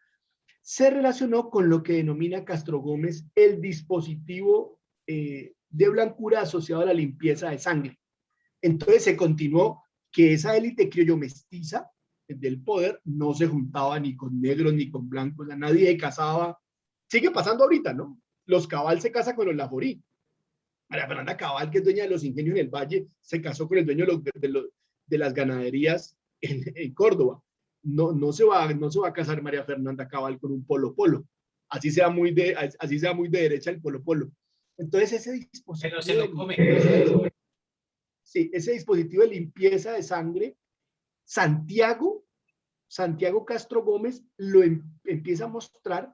se relacionó con lo que denomina Castro Gómez el dispositivo de blancura asociado a la limpieza de sangre. Entonces se continuó que esa élite criollo mestiza del poder no se juntaba ni con negros ni con blancos, nadie casaba. Sigue pasando ahorita, ¿no? Los Cabal se casan con los Lajorí. María Fernanda Cabal, que es dueña de los ingenios en el Valle, se casó con el dueño de las ganaderías en Córdoba. No se va a casar María Fernanda Cabal con un polo. Así sea muy de derecha el polo. Entonces ese dispositivo... Pero se lo come. Sí, ese dispositivo de limpieza de sangre, Santiago Castro Gómez lo empieza a mostrar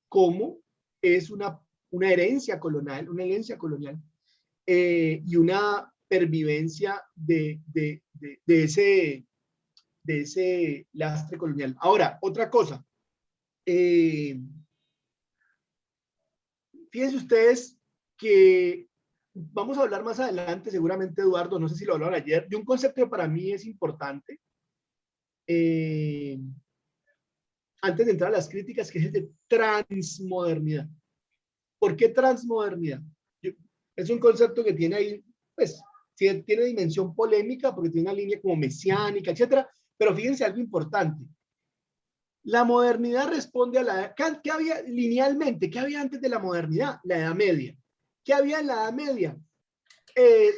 cómo es una herencia colonial, y una pervivencia de ese lastre colonial. Ahora, otra cosa. Fíjense ustedes que vamos a hablar más adelante, seguramente Eduardo, no sé si lo hablaron ayer, de un concepto que para mí es importante. Antes de entrar a las críticas, que es el de transmodernidad. ¿Por qué transmodernidad? Es un concepto que tiene ahí, pues, tiene dimensión polémica porque tiene una línea como mesiánica, etcétera, pero fíjense algo importante. La modernidad responde a la... ¿Qué había linealmente? ¿Qué había antes de la modernidad? La Edad Media. ¿Qué había en la Edad Media?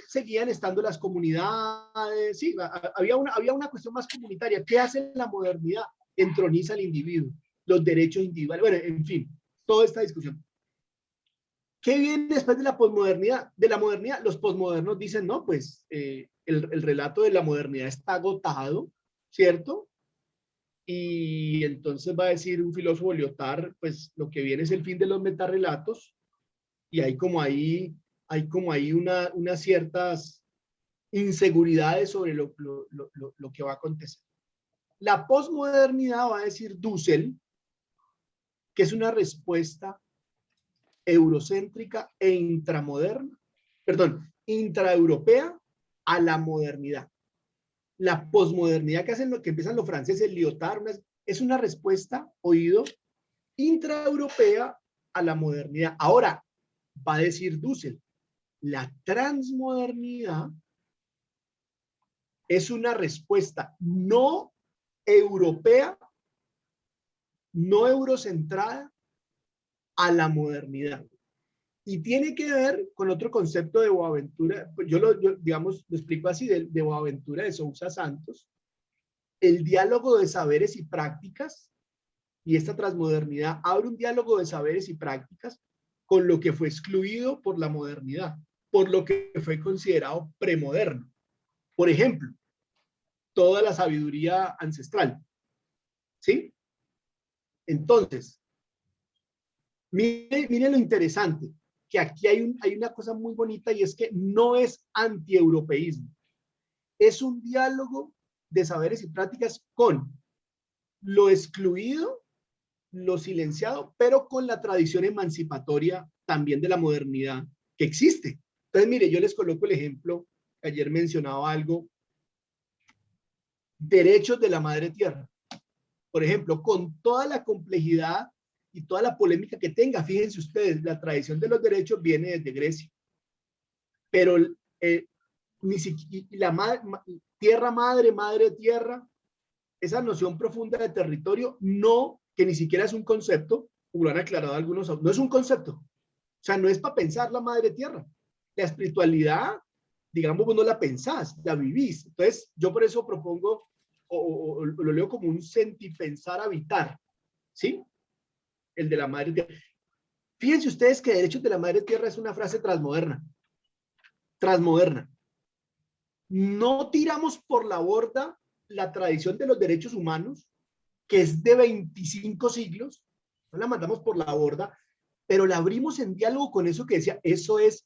Seguían estando las comunidades, sí, había una cuestión más comunitaria. ¿Qué hace la modernidad? Entroniza al individuo, los derechos individuales, bueno, en fin, toda esta discusión. ¿Qué viene después de la posmodernidad? De la modernidad, los posmodernos dicen, no, pues el relato de la modernidad está agotado, ¿cierto? Y entonces va a decir un filósofo Lyotard, pues lo que viene es el fin de los metarrelatos, y hay como ahí unas ciertas inseguridades sobre lo que va a acontecer. La posmodernidad, va a decir Dussel, que es una respuesta eurocéntrica e intraeuropea a la modernidad. La posmodernidad que empiezan los franceses, Lyotard, es una respuesta, oído, intraeuropea a la modernidad. Ahora, va a decir Dussel, la transmodernidad es una respuesta no europea, no eurocentrada a la modernidad. Y tiene que ver con otro concepto de Boaventura, yo digamos, lo explico así, de Boaventura de Sousa Santos, el diálogo de saberes y prácticas, y esta transmodernidad abre un diálogo de saberes y prácticas con lo que fue excluido por la modernidad, por lo que fue considerado premoderno. Por ejemplo, toda la sabiduría ancestral, ¿sí? Entonces, mire lo interesante, que aquí hay una cosa muy bonita y es que no es anti-europeísmo, es un diálogo de saberes y prácticas con lo excluido, lo silenciado, pero con la tradición emancipatoria también de la modernidad que existe. Entonces, mire, yo les coloco el ejemplo, ayer mencionaba algo, derechos de la madre tierra. Por ejemplo, con toda la complejidad y toda la polémica que tenga, fíjense ustedes, la tradición de los derechos viene desde Grecia, pero ni siquiera tierra madre, madre tierra, esa noción profunda de territorio, no, que ni siquiera es un concepto, como lo han aclarado algunos, no es un concepto, o sea, no es para pensar la madre tierra. La espiritualidad, digamos, vos no la pensás, la vivís. Entonces, yo por eso propongo, o lo leo como un sentipensar habitar, ¿sí? El de la madre tierra. Fíjense ustedes que derechos de la madre tierra es una frase transmoderna. Transmoderna. No tiramos por la borda la tradición de los derechos humanos, que es de 25 siglos, no la mandamos por la borda, pero la abrimos en diálogo con eso que decía, eso es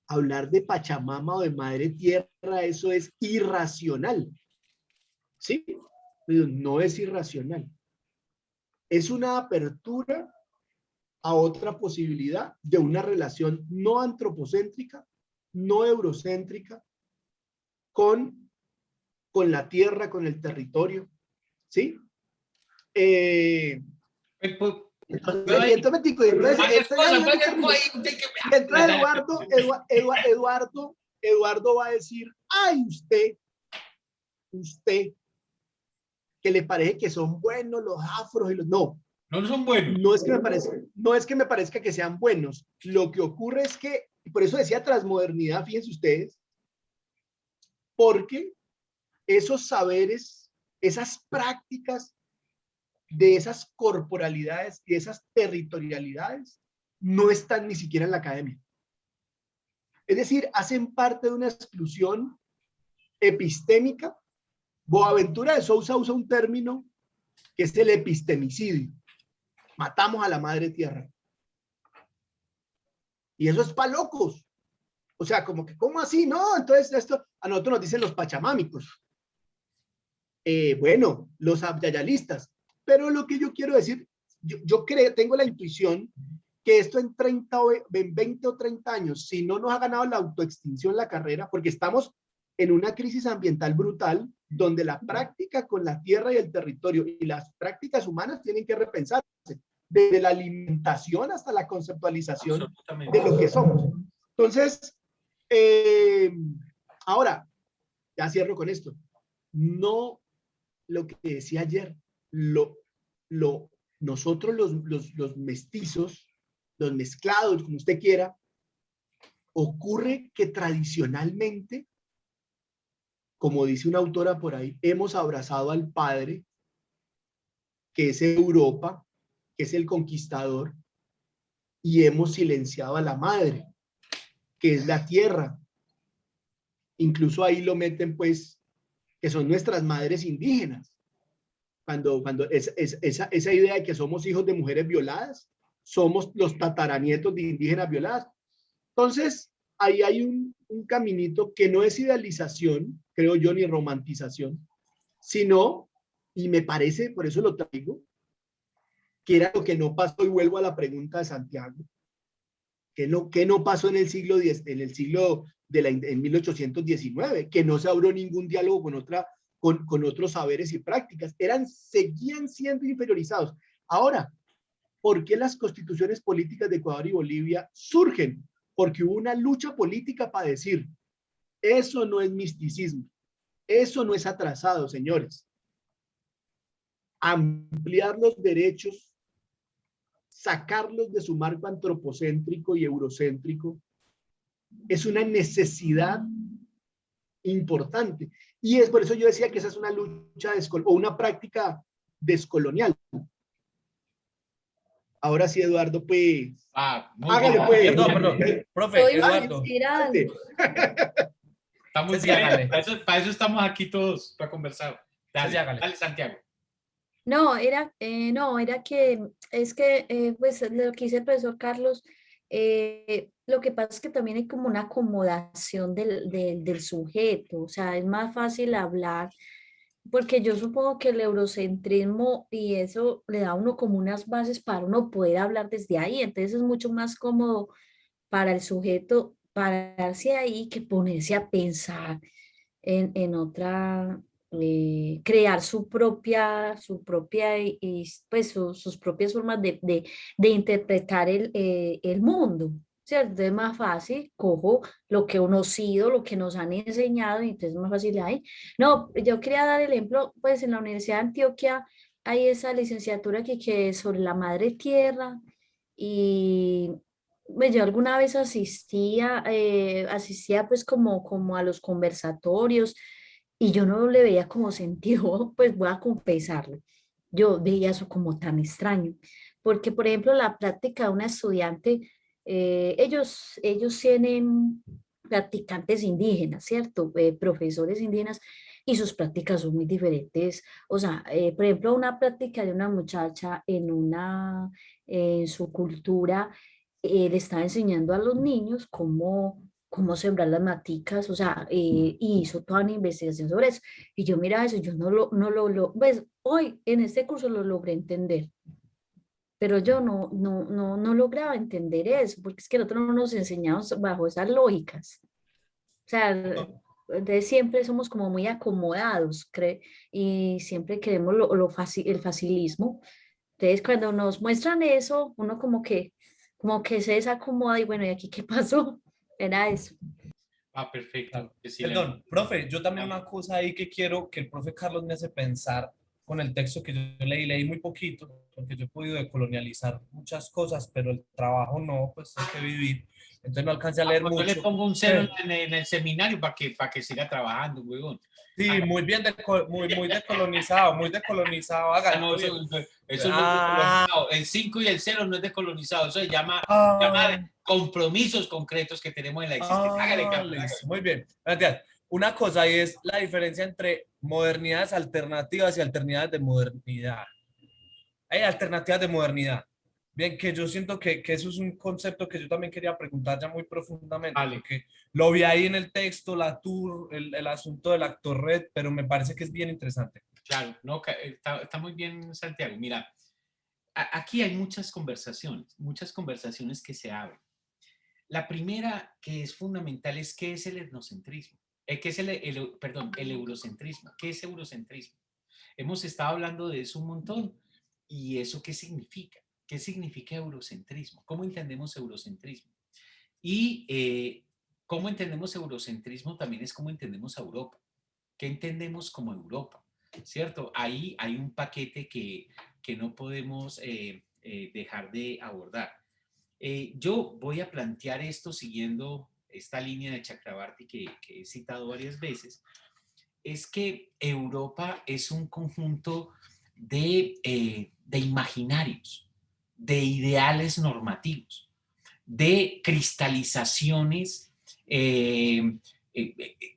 hablar de Pachamama o de Madre Tierra, eso es irracional. ¿Sí? No es irracional. Es una apertura a otra posibilidad de una relación no antropocéntrica, no eurocéntrica, con la tierra, con el territorio. ¿Sí? Entonces Eduardo va a decir, ay, usted, que le parece que son buenos los afros y los... No, no son buenos. No es que me parezca que sean buenos. Lo que ocurre es que, y por eso decía transmodernidad, fíjense ustedes, porque esos saberes, esas prácticas de esas corporalidades y esas territorialidades no están ni siquiera en la academia. Es decir, hacen parte de una exclusión epistémica. Boaventura de Sousa usa un término que es el epistemicidio. Matamos a la madre tierra. Y eso es para locos. O sea, como que, ¿cómo así? No, entonces esto, a nosotros nos dicen los pachamámicos. Bueno, los abyayalistas. Pero lo que yo quiero decir, yo creo, tengo la intuición que esto en 20 o 30 años, si no nos ha ganado la autoextinción la carrera, porque estamos en una crisis ambiental brutal, donde la práctica con la tierra y el territorio y las prácticas humanas tienen que repensarse, desde la alimentación hasta la conceptualización de lo que somos. Entonces, ahora, ya cierro con esto. No, lo que decía ayer, nosotros los mestizos, los mezclados, como usted quiera, ocurre que tradicionalmente, como dice una autora por ahí, hemos abrazado al padre, que es Europa, que es el conquistador, y hemos silenciado a la madre, que es la tierra. Incluso ahí lo meten, pues, que son nuestras madres indígenas. Cuando esa idea de que somos hijos de mujeres violadas, somos los tataranietos de indígenas violadas. Entonces, ahí hay un caminito que no es idealización, creo yo, ni romantización, sino, y me parece, por eso lo traigo, que era lo que no pasó, y vuelvo a la pregunta de Santiago, que no pasó en el siglo en 1819, que no se abrió ningún diálogo con otros saberes y prácticas, seguían siendo inferiorizados. Ahora, ¿por qué las constituciones políticas de Ecuador y Bolivia surgen? Porque hubo una lucha política para decir, eso no es misticismo, eso no es atrasado, señores. Ampliar los derechos, sacarlos de su marco antropocéntrico y eurocéntrico, es una necesidad importante. Y es por eso yo decía que esa es una lucha o una práctica descolonial. Ahora sí, Eduardo, pues. Muy Hágale, bien. pues. Perdón. Profe, Yo iba a Eduardo. decir algo. Está muy Sí, bien. hágale. Para eso estamos aquí todos, para conversar. Dale, hágale. dale, Santiago. No, era que, es que, pues lo que dice el profesor Carlos, lo que pasa es que también hay como una acomodación del sujeto, o sea, es más fácil hablar, porque yo supongo que el eurocentrismo y eso le da a uno como unas bases para uno poder hablar desde ahí, entonces es mucho más cómodo para el sujeto pararse ahí que ponerse a pensar en otra, crear su propia, pues sus propias formas de interpretar el mundo, ¿cierto? Entonces es más fácil, cojo lo que uno ha sido, lo que nos han enseñado, y entonces es más fácil ahí. No, yo quería dar el ejemplo, pues en la Universidad de Antioquia hay esa licenciatura que es sobre la madre tierra, y pues, yo alguna vez asistía pues como a los conversatorios, y yo no le veía como sentido, pues voy a confesarlo, yo veía eso como tan extraño, porque por ejemplo la práctica de una estudiante, ellos tienen practicantes indígenas, ¿cierto? Profesores indígenas, y sus prácticas son muy diferentes. O sea, por ejemplo, una práctica de una muchacha en su cultura, le estaba enseñando a los niños cómo sembrar las maticas, o sea, y hizo toda una investigación sobre eso. Y yo mira eso, yo pues hoy en este curso lo logré entender, pero yo no lograba entender eso, porque es que nosotros no nos enseñamos bajo esas lógicas. O sea, de siempre somos como muy acomodados, y siempre queremos el facilismo. Entonces, cuando nos muestran eso, uno como que se desacomoda y bueno, ¿y aquí qué pasó? Era eso. Perfecto. Que sí, Perdón, profe, yo también Dale. una cosa ahí que quiero que el profe Carlos me hace pensar con el texto que yo leí muy poquito, porque yo he podido decolonializar muchas cosas, pero el trabajo no, pues hay que vivir. Entonces no alcancé a leer Pues yo le mucho. pongo un cero en el seminario para que siga trabajando, huevón. Sí, muy bien, muy decolonizado, muy decolonizado. Haga, No, bien. eso no es Ah, decolonizado. El 5 y el cero no es decolonizado. Eso se llama ah, compromisos concretos que tenemos en la existencia. Hágale, Carlos. listo, muy bien. Gracias. Una cosa ahí es la diferencia entre modernidades alternativas y alternativas de modernidad. Hay alternativas de modernidad. Bien, que yo siento que eso es un concepto que yo también quería preguntar ya muy profundamente, Vale, porque lo vi ahí en el texto, la tour, el asunto del actor red, pero me parece que es bien interesante. claro. No, está muy bien, Santiago. Mira, aquí hay muchas conversaciones que se abren. La primera que es fundamental es qué es el etnocentrismo. ¿Qué es perdón, el eurocentrismo? ¿Qué es eurocentrismo? Hemos estado hablando de eso un montón. ¿Y eso qué significa? ¿Qué significa eurocentrismo? ¿Cómo entendemos eurocentrismo? Y cómo entendemos eurocentrismo también es cómo entendemos a Europa. ¿Qué entendemos como Europa? ¿Cierto? Ahí hay un paquete que no podemos dejar de abordar. Yo voy a plantear esto siguiendo esta línea de Chakrabarty que he citado varias veces, es que Europa es un conjunto de imaginarios, de ideales normativos, de cristalizaciones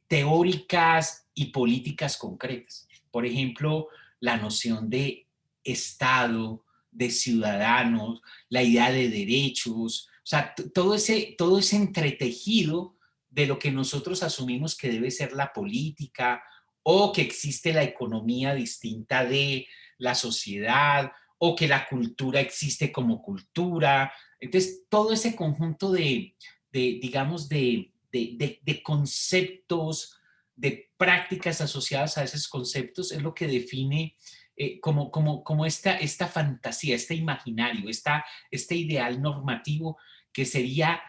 teóricas y políticas concretas. Por ejemplo, la noción de Estado, de ciudadanos, la idea de derechos, o sea, todo ese entretejido de lo que nosotros asumimos que debe ser la política o que existe la economía distinta de la sociedad o que la cultura existe como cultura. Entonces, todo ese conjunto digamos, de conceptos, de prácticas asociadas a esos conceptos es lo que define como esta fantasía, este imaginario, este ideal normativo que sería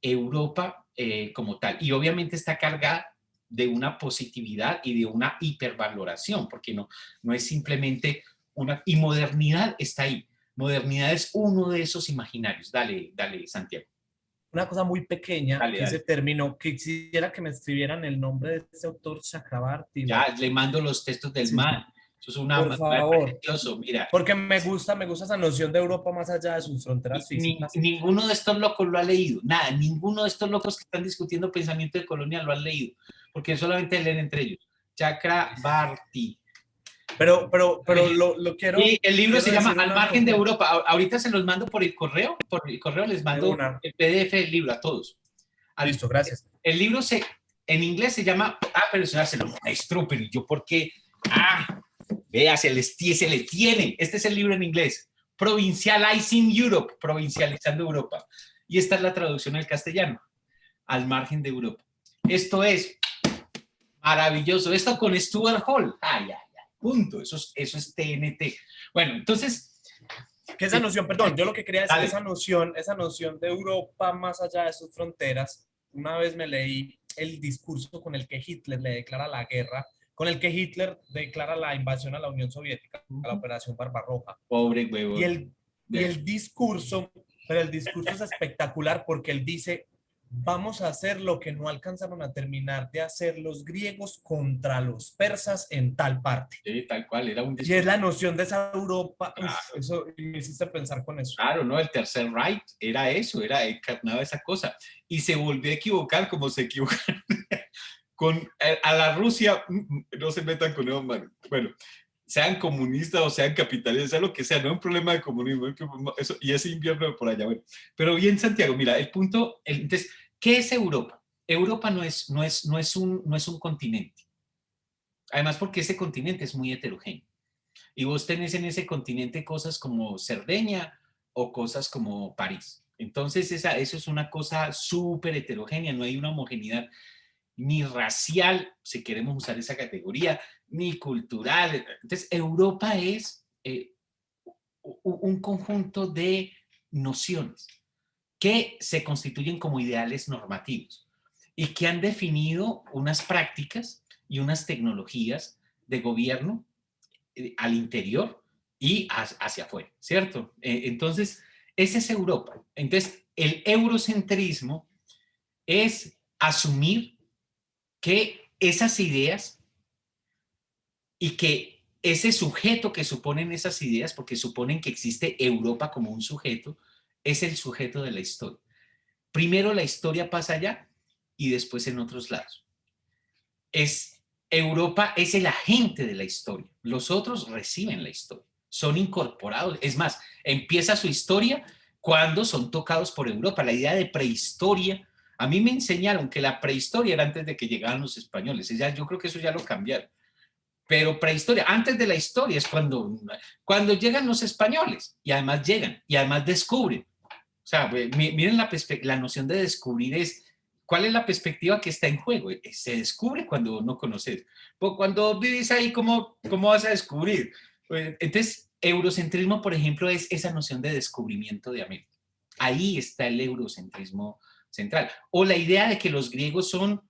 Europa como tal. Y obviamente está cargada de una positividad y de una hipervaloración, porque no es simplemente una... Y modernidad está ahí. Modernidad es uno de esos imaginarios. Dale, Santiago. Una cosa muy pequeña Dale, que se dale. terminó, que quisiera que me escribieran el nombre de este autor Chakrabarty. Ya le mando los textos del Sí, man. Eso es una Por favor. maravilloso, mira. Porque me gusta esa noción de Europa más allá de sus fronteras físicas. Ninguno de estos locos lo ha leído, nada, ninguno de estos locos que están discutiendo pensamiento de colonia lo han leído, porque solamente leen entre ellos. Chakrabarty. Pero lo quiero. Y el libro quiero se llama decir Al una margen de cosa. Europa. Ahorita se los mando por el correo les De mando una. el PDF del libro a todos. Listo, gracias. El libro en inglés se llama, pero se lo maestro, pero yo por qué, vea, se le tiene, este es el libro en inglés, Provincializing Europe, provincializando Europa. Y esta es la traducción al castellano, Al margen de Europa. Esto es maravilloso, esto con Stuart Hall, punto, eso es TNT. Bueno, entonces... Que esa noción, perdón, yo lo que quería decir, Dale. esa noción de Europa más allá de sus fronteras, una vez me leí el discurso con el que Hitler le declara la guerra, con el que Hitler declara la invasión a la Unión Soviética, a la Operación Barbarroja. Pobre huevo. Y el discurso, pero el discurso es espectacular porque él dice, vamos a hacer lo que no alcanzaron a terminar de hacer los griegos contra los persas en tal parte. Sí, tal cual, era un Y es la noción de esa Europa, claro. eso me hiciste pensar con eso. Claro, ¿no? El Tercer Reich era eso, encarnaba esa cosa. Y se volvió a equivocar como se equivocaron a la Rusia, no se metan con ellos, man. Bueno, sean comunistas o sean capitalistas, sea lo que sea, no es un problema de comunismo, eso, y ese invierno por allá, bueno. Pero bien, Santiago, mira, el punto, entonces, ¿qué es Europa? Europa no es un continente. Además, porque ese continente es muy heterogéneo. Y vos tenés en ese continente cosas como Cerdeña o cosas como París. Entonces, eso es una cosa súper heterogénea, no hay una homogeneidad ni racial, si queremos usar esa categoría, ni cultural. Entonces, Europa es un conjunto de nociones que se constituyen como ideales normativos y que han definido unas prácticas y unas tecnologías de gobierno al interior y hacia afuera, ¿cierto? Entonces, esa es Europa. Entonces, el eurocentrismo es asumir que esas ideas y que ese sujeto que suponen esas ideas, porque suponen que existe Europa como un sujeto, es el sujeto de la historia. Primero la historia pasa allá y después en otros lados. Europa es el agente de la historia. Los otros reciben la historia, son incorporados. Es más, empieza su historia cuando son tocados por Europa. La idea de prehistoria, a mí me enseñaron que la prehistoria era antes de que llegaran los españoles. Yo creo que eso ya lo cambiaron. Pero prehistoria, antes de la historia es cuando llegan los españoles y además llegan y además descubren. O sea, miren la noción de descubrir es, ¿cuál es la perspectiva que está en juego? Se descubre cuando no conoces. Pues cuando vivís ahí, ¿cómo vas a descubrir? Entonces, eurocentrismo, por ejemplo, es esa noción de descubrimiento de América. Ahí está el eurocentrismo central. O la idea de que los griegos son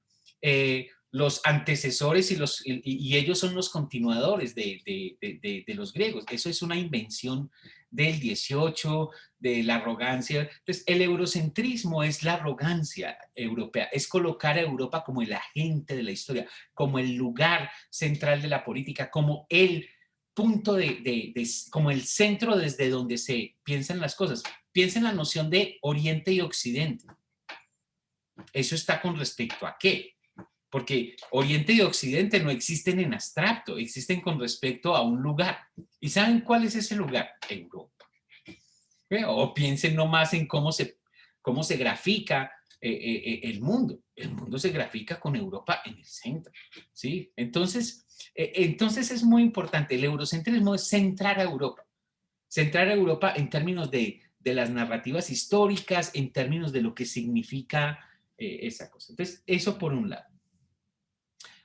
los antecesores y ellos son los continuadores de los griegos. Eso es una invención del 18, de la arrogancia. Entonces, el eurocentrismo es la arrogancia europea, es colocar a Europa como el agente de la historia, como el lugar central de la política, como el punto como el centro desde donde se piensan las cosas. Piensa en la noción de Oriente y Occidente. Eso está con respecto a qué. Porque Oriente y Occidente no existen en abstracto, existen con respecto a un lugar. ¿Y saben cuál es ese lugar? Europa. O piensen nomás en cómo se grafica el mundo. El mundo se grafica con Europa en el centro, ¿sí? Entonces es muy importante. El eurocentrismo es centrar a Europa. Centrar a Europa en términos de las narrativas históricas, en términos de lo que significa esa cosa. Entonces, eso por un lado.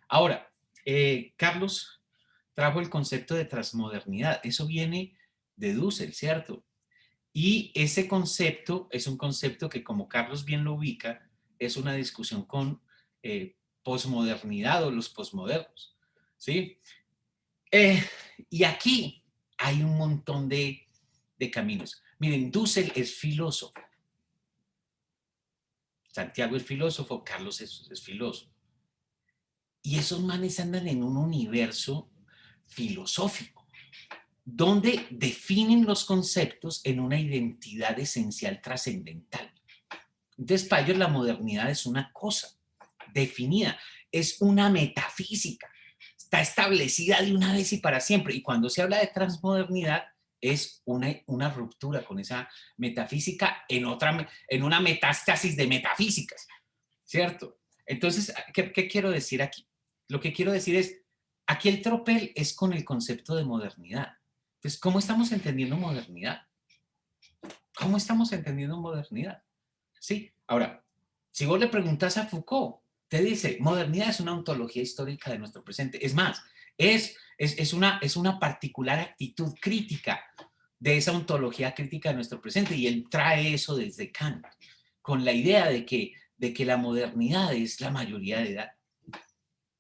Ahora, Carlos trajo el concepto de transmodernidad. Eso viene de Dussel, ¿cierto? Y ese concepto es un concepto que, como Carlos bien lo ubica, es una discusión con posmodernidad o los posmodernos, ¿sí? Y aquí hay un montón de caminos. Miren, Dussel es filósofo. Santiago es filósofo, Carlos es filósofo. Y esos manes andan en un universo filosófico, donde definen los conceptos en una identidad esencial trascendental. Entonces, para ellos la modernidad es una cosa definida, es una metafísica, está establecida de una vez y para siempre. Y cuando se habla de transmodernidad, es una ruptura con esa metafísica en una metástasis de metafísicas, ¿cierto? Entonces, ¿qué quiero decir aquí? Lo que quiero decir es, aquí el tropel es con el concepto de modernidad. Entonces, ¿cómo estamos entendiendo modernidad? ¿Cómo estamos entendiendo modernidad? Sí, ahora, si vos le preguntas a Foucault, te dice, modernidad es una ontología histórica de nuestro presente. Es más, es una particular actitud crítica de esa ontología crítica de nuestro presente, y él trae eso desde Kant, con la idea de que la modernidad es la mayoría de edad.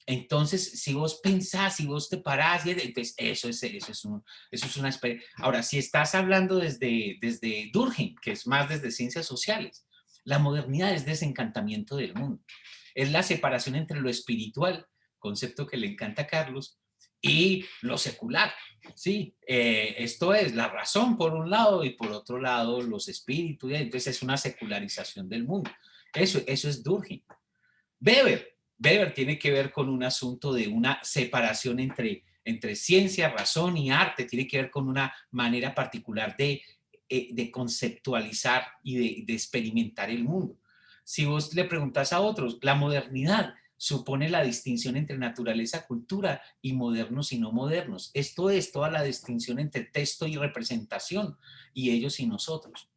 Entonces, si vos pensás, si vos te parás, entonces eso es una experiencia. Ahora, si estás hablando desde Durkheim, que es más desde ciencias sociales, la modernidad es desencantamiento del mundo. Es la separación entre lo espiritual, concepto que le encanta a Carlos, y lo secular. Sí, esto es la razón por un lado y por otro lado los espíritus. Entonces es una secularización del mundo. Eso es Durkheim. Weber tiene que ver con un asunto de una separación entre ciencia, razón y arte. Tiene que ver con una manera particular de conceptualizar y de experimentar el mundo. Si vos le preguntas a otros, la modernidad supone la distinción entre naturaleza, cultura y modernos y no modernos. Esto es toda la distinción entre texto y representación, y ellos y nosotros.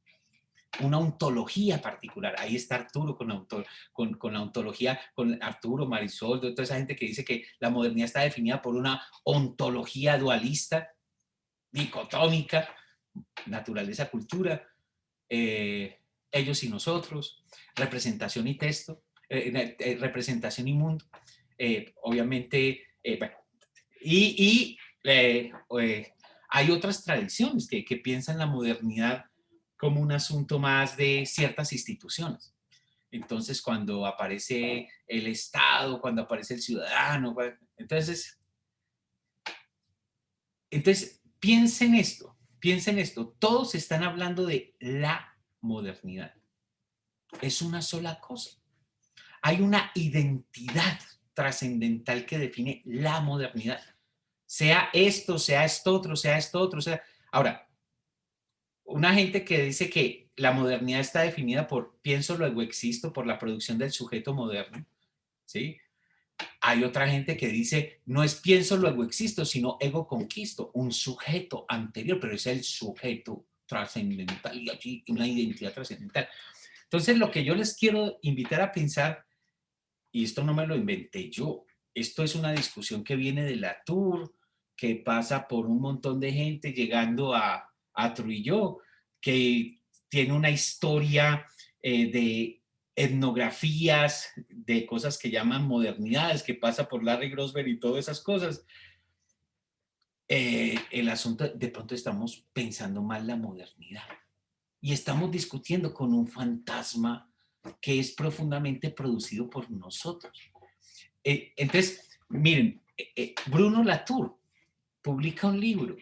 Una ontología particular. Ahí está Arturo con la ontología, con Arturo, Marisol, toda esa gente que dice que la modernidad está definida por una ontología dualista, dicotómica, naturaleza, cultura, ellos y nosotros, representación y texto, representación y mundo, obviamente, bueno, y hay otras tradiciones que piensan la modernidad como un asunto más de ciertas instituciones. Entonces, cuando aparece el Estado, cuando aparece el ciudadano, entonces piensen esto, todos están hablando de la modernidad. Es una sola cosa. Hay una identidad trascendental que define la modernidad. Sea esto otro, sea esto otro. Ahora, una gente que dice que la modernidad está definida por pienso, luego existo, por la producción del sujeto moderno, ¿sí? Hay otra gente que dice, no es pienso, luego existo, sino ego conquisto, un sujeto anterior, pero es el sujeto trascendental y aquí una identidad trascendental. Entonces, lo que yo les quiero invitar a pensar, y esto no me lo inventé yo, esto es una discusión que viene de Latour, que pasa por un montón de gente llegando a Trujillo, que tiene una historia de etnografías, de cosas que llaman modernidades, que pasa por Larry Grossberg y todas esas cosas. El asunto, de pronto estamos pensando mal la modernidad y estamos discutiendo con un fantasma que es profundamente producido por nosotros. Entonces, miren, Bruno Latour publica un libro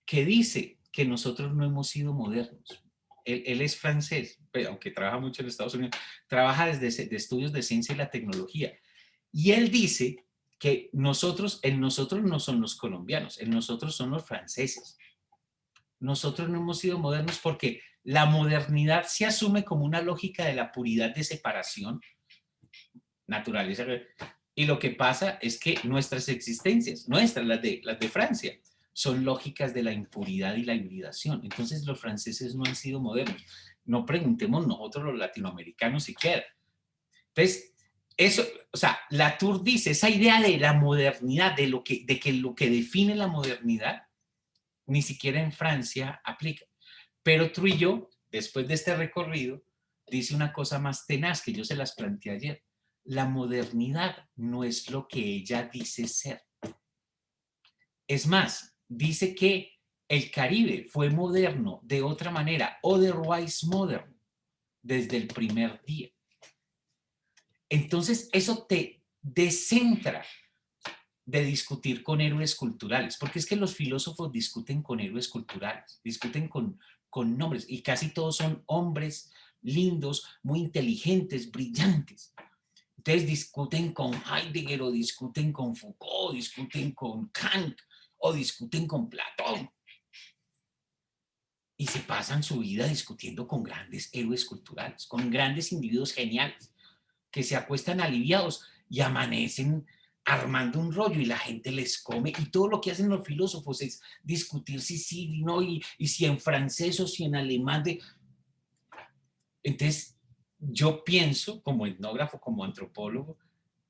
que dice que nosotros no hemos sido modernos. Él es francés, pero aunque trabaja mucho en Estados Unidos, trabaja desde de estudios de ciencia y la tecnología. Y él dice que nosotros no son los colombianos, nosotros son los franceses. Nosotros no hemos sido modernos porque la modernidad se asume como una lógica de la puridad de separación, naturaleza. Y lo que pasa es que nuestras existencias, las de Francia, son lógicas de la impuridad y la hibridación. Entonces los franceses no han sido modernos. No preguntemos nosotros los latinoamericanos siquiera. Entonces, eso, o sea, Latour dice, esa idea de la modernidad, de que lo que define la modernidad, ni siquiera en Francia aplica. Pero Trujillo, después de este recorrido, dice una cosa más tenaz que yo se las planteé ayer. La modernidad no es lo que ella dice ser. Es más, dice que el Caribe fue moderno de otra manera, otherwise modern, desde el primer día. Entonces, eso te descentra de discutir con héroes culturales, porque es que los filósofos discuten con héroes culturales, discuten con nombres, y casi todos son hombres lindos, muy inteligentes, brillantes. Entonces discuten con Heidegger, o discuten con Foucault, o discuten con Kant, o discuten con Platón. Y se pasan su vida discutiendo con grandes héroes culturales, con grandes individuos geniales, que se acuestan aliviados y amanecen armando un rollo y la gente les come. Y todo lo que hacen los filósofos es discutir si sí, no, y si en francés o si en alemán. Entonces, yo pienso, como etnógrafo, como antropólogo,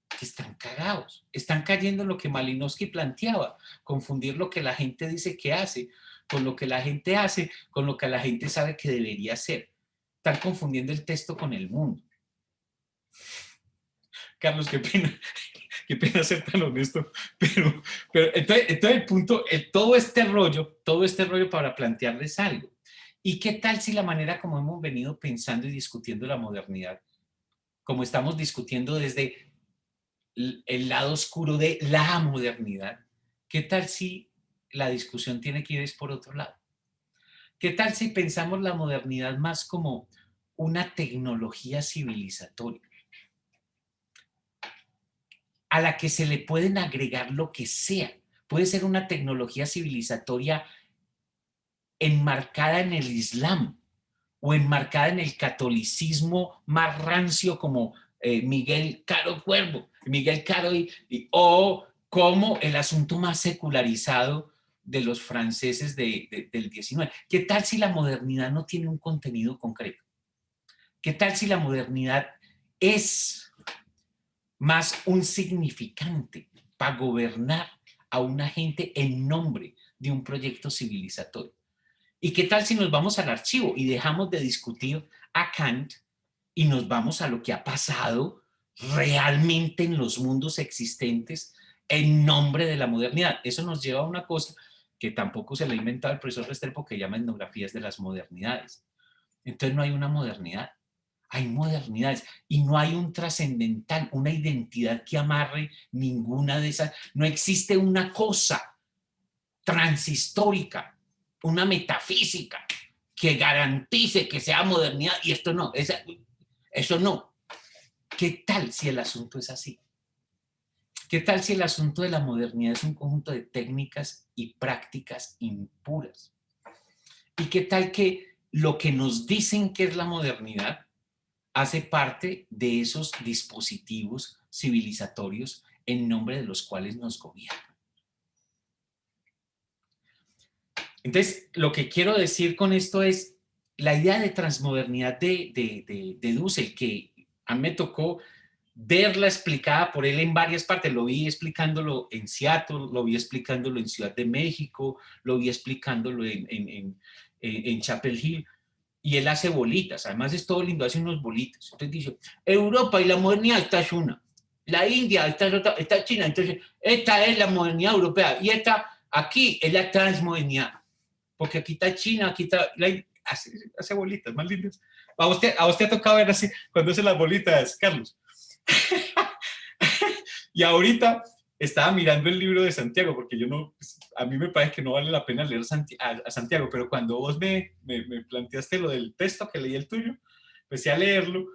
que están cagados, están cayendo en lo que Malinowski planteaba, confundir lo que la gente dice que hace con lo que la gente hace, con lo que la gente sabe que debería hacer. Están confundiendo el texto con el mundo. Carlos, qué pena ser tan honesto, pero entonces el punto, todo este rollo para plantearles algo. ¿Y qué tal si la manera como hemos venido pensando y discutiendo la modernidad, como estamos discutiendo desde el lado oscuro de la modernidad, qué tal si la discusión tiene que ir por otro lado? ¿Qué tal si pensamos la modernidad más como una tecnología civilizatoria a la que se le pueden agregar lo que sea? Puede ser una tecnología civilizatoria enmarcada en el Islam o enmarcada en el catolicismo más rancio, como Miguel Caro Cuervo, Miguel Caro, o como el asunto más secularizado de los franceses del 19. ¿Qué tal si la modernidad no tiene un contenido concreto? ¿Qué tal si la modernidad es más un significante para gobernar a una gente en nombre de un proyecto civilizatorio? ¿Y qué tal si nos vamos al archivo y dejamos de discutir a Kant y nos vamos a lo que ha pasado realmente en los mundos existentes en nombre de la modernidad? Eso nos lleva a una cosa que tampoco se le ha inventado el profesor Restrepo, que llama etnografías de las modernidades. Entonces no hay una modernidad, hay modernidades y no hay un trascendental, una identidad que amarre ninguna de esas. No existe una cosa transhistórica, una metafísica que garantice que sea modernidad, y esto no, eso no. ¿Qué tal si el asunto es así? ¿Qué tal si el asunto de la modernidad es un conjunto de técnicas y prácticas impuras? ¿Y qué tal que lo que nos dicen que es la modernidad hace parte de esos dispositivos civilizatorios en nombre de los cuales nos gobiernan? Entonces, lo que quiero decir con esto es la idea de transmodernidad de Dussel, que a mí me tocó verla explicada por él en varias partes. Lo vi explicándolo en Seattle, lo vi explicándolo en Ciudad de México, lo vi explicándolo en Chapel Hill, y él hace bolitas. Además es todo lindo, hace unos bolitas. Entonces dice, Europa y la modernidad, esta es una. La India, esta es otra, esta es China. Entonces, esta es la modernidad europea y esta aquí es la transmodernidad. Porque aquí está China, aquí está... Hace bolitas más lindas. A usted ha tocado ver así cuando hace las bolitas, Carlos. Y ahorita estaba mirando el libro de Santiago, porque yo no, pues, a mí me parece que no vale la pena leer a Santiago, pero cuando vos me planteaste lo del texto que leí el tuyo, empecé a leerlo,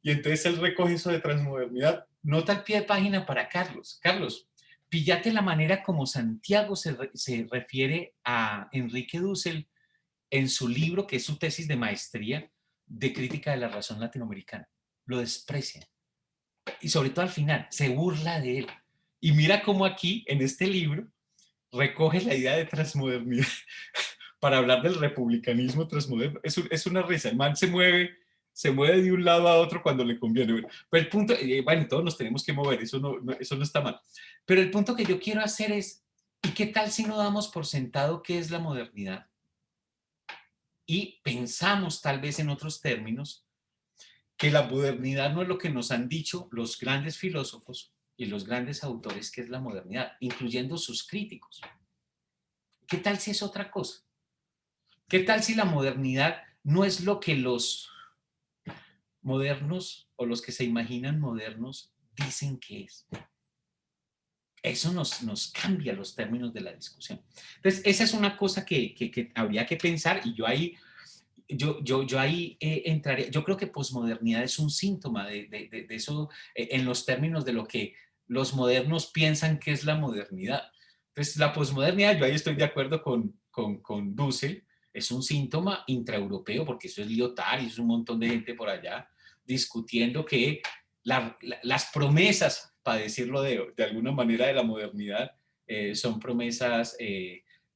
y entonces él recoge eso de transmodernidad. Nota al pie de página para Carlos. Carlos, píllate la manera como Santiago se refiere a Enrique Dussel en su libro, que es su tesis de maestría de crítica de la razón latinoamericana. Lo desprecia. Y sobre todo al final, se burla de él. Y mira cómo aquí, en este libro, recoge la idea de transmodernidad para hablar del republicanismo transmoderno. Es una risa. El man se mueve de un lado a otro cuando le conviene. Pero el punto, bueno, todos nos tenemos que mover, eso no está mal. Pero el punto que yo quiero hacer es, ¿y qué tal si no damos por sentado qué es la modernidad? Y pensamos tal vez en otros términos, que la modernidad no es lo que nos han dicho los grandes filósofos y los grandes autores que es la modernidad, incluyendo sus críticos. ¿Qué tal si es otra cosa? ¿Qué tal si la modernidad no es lo que los modernos o los que se imaginan modernos dicen que es? eso nos cambia los términos de la discusión. Entonces, esa es una cosa que habría que pensar y yo ahí entraría. Yo creo que posmodernidad es un síntoma de eso en los términos de lo que los modernos piensan que es la modernidad. Entonces, la posmodernidad, yo ahí estoy de acuerdo con Dussel, es un síntoma intraeuropeo, porque eso es Lyotard y es un montón de gente por allá discutiendo que las promesas, para decirlo de alguna manera, de la modernidad, son promesas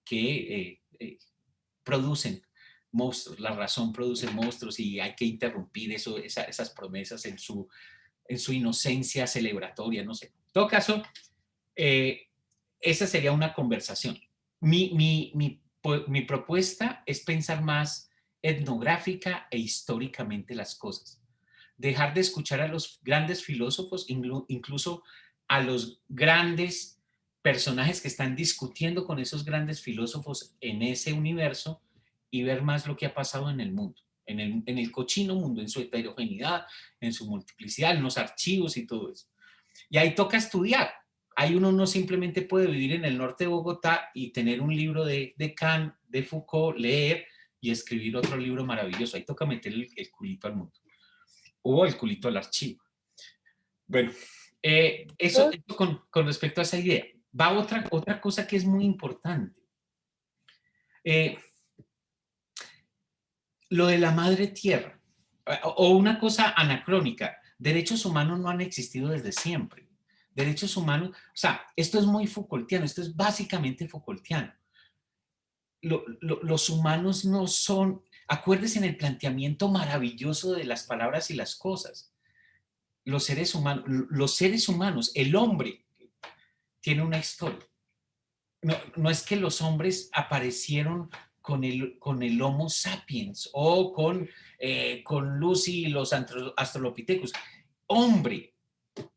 que producen monstruos, la razón produce monstruos y hay que interrumpir esas promesas en su inocencia celebratoria, no sé. En todo caso, esa sería una conversación. Mi propuesta es pensar más etnográfica e históricamente las cosas. Dejar de escuchar a los grandes filósofos, incluso a los grandes personajes que están discutiendo con esos grandes filósofos en ese universo y ver más lo que ha pasado en el mundo, en el cochino mundo, en su heterogeneidad, en su multiplicidad, en los archivos y todo eso. Y ahí toca estudiar. Ahí uno no simplemente puede vivir en el norte de Bogotá y tener un libro de Kant, de Foucault, leer y escribir otro libro maravilloso. Ahí toca meter el culito al mundo o el culito al archivo. Bueno, eso con respecto a esa idea. Va otra cosa que es muy importante. Lo de la madre tierra, o una cosa anacrónica, derechos humanos no han existido desde siempre. Derechos humanos, o sea, esto es muy Foucaultiano, esto es básicamente Foucaultiano. Los humanos no son, acuérdense en el planteamiento maravilloso de las palabras y las cosas. Los seres humanos, el hombre tiene una historia. No es que los hombres aparecieron con el Homo sapiens o con Lucy y los Australopithecus. Hombre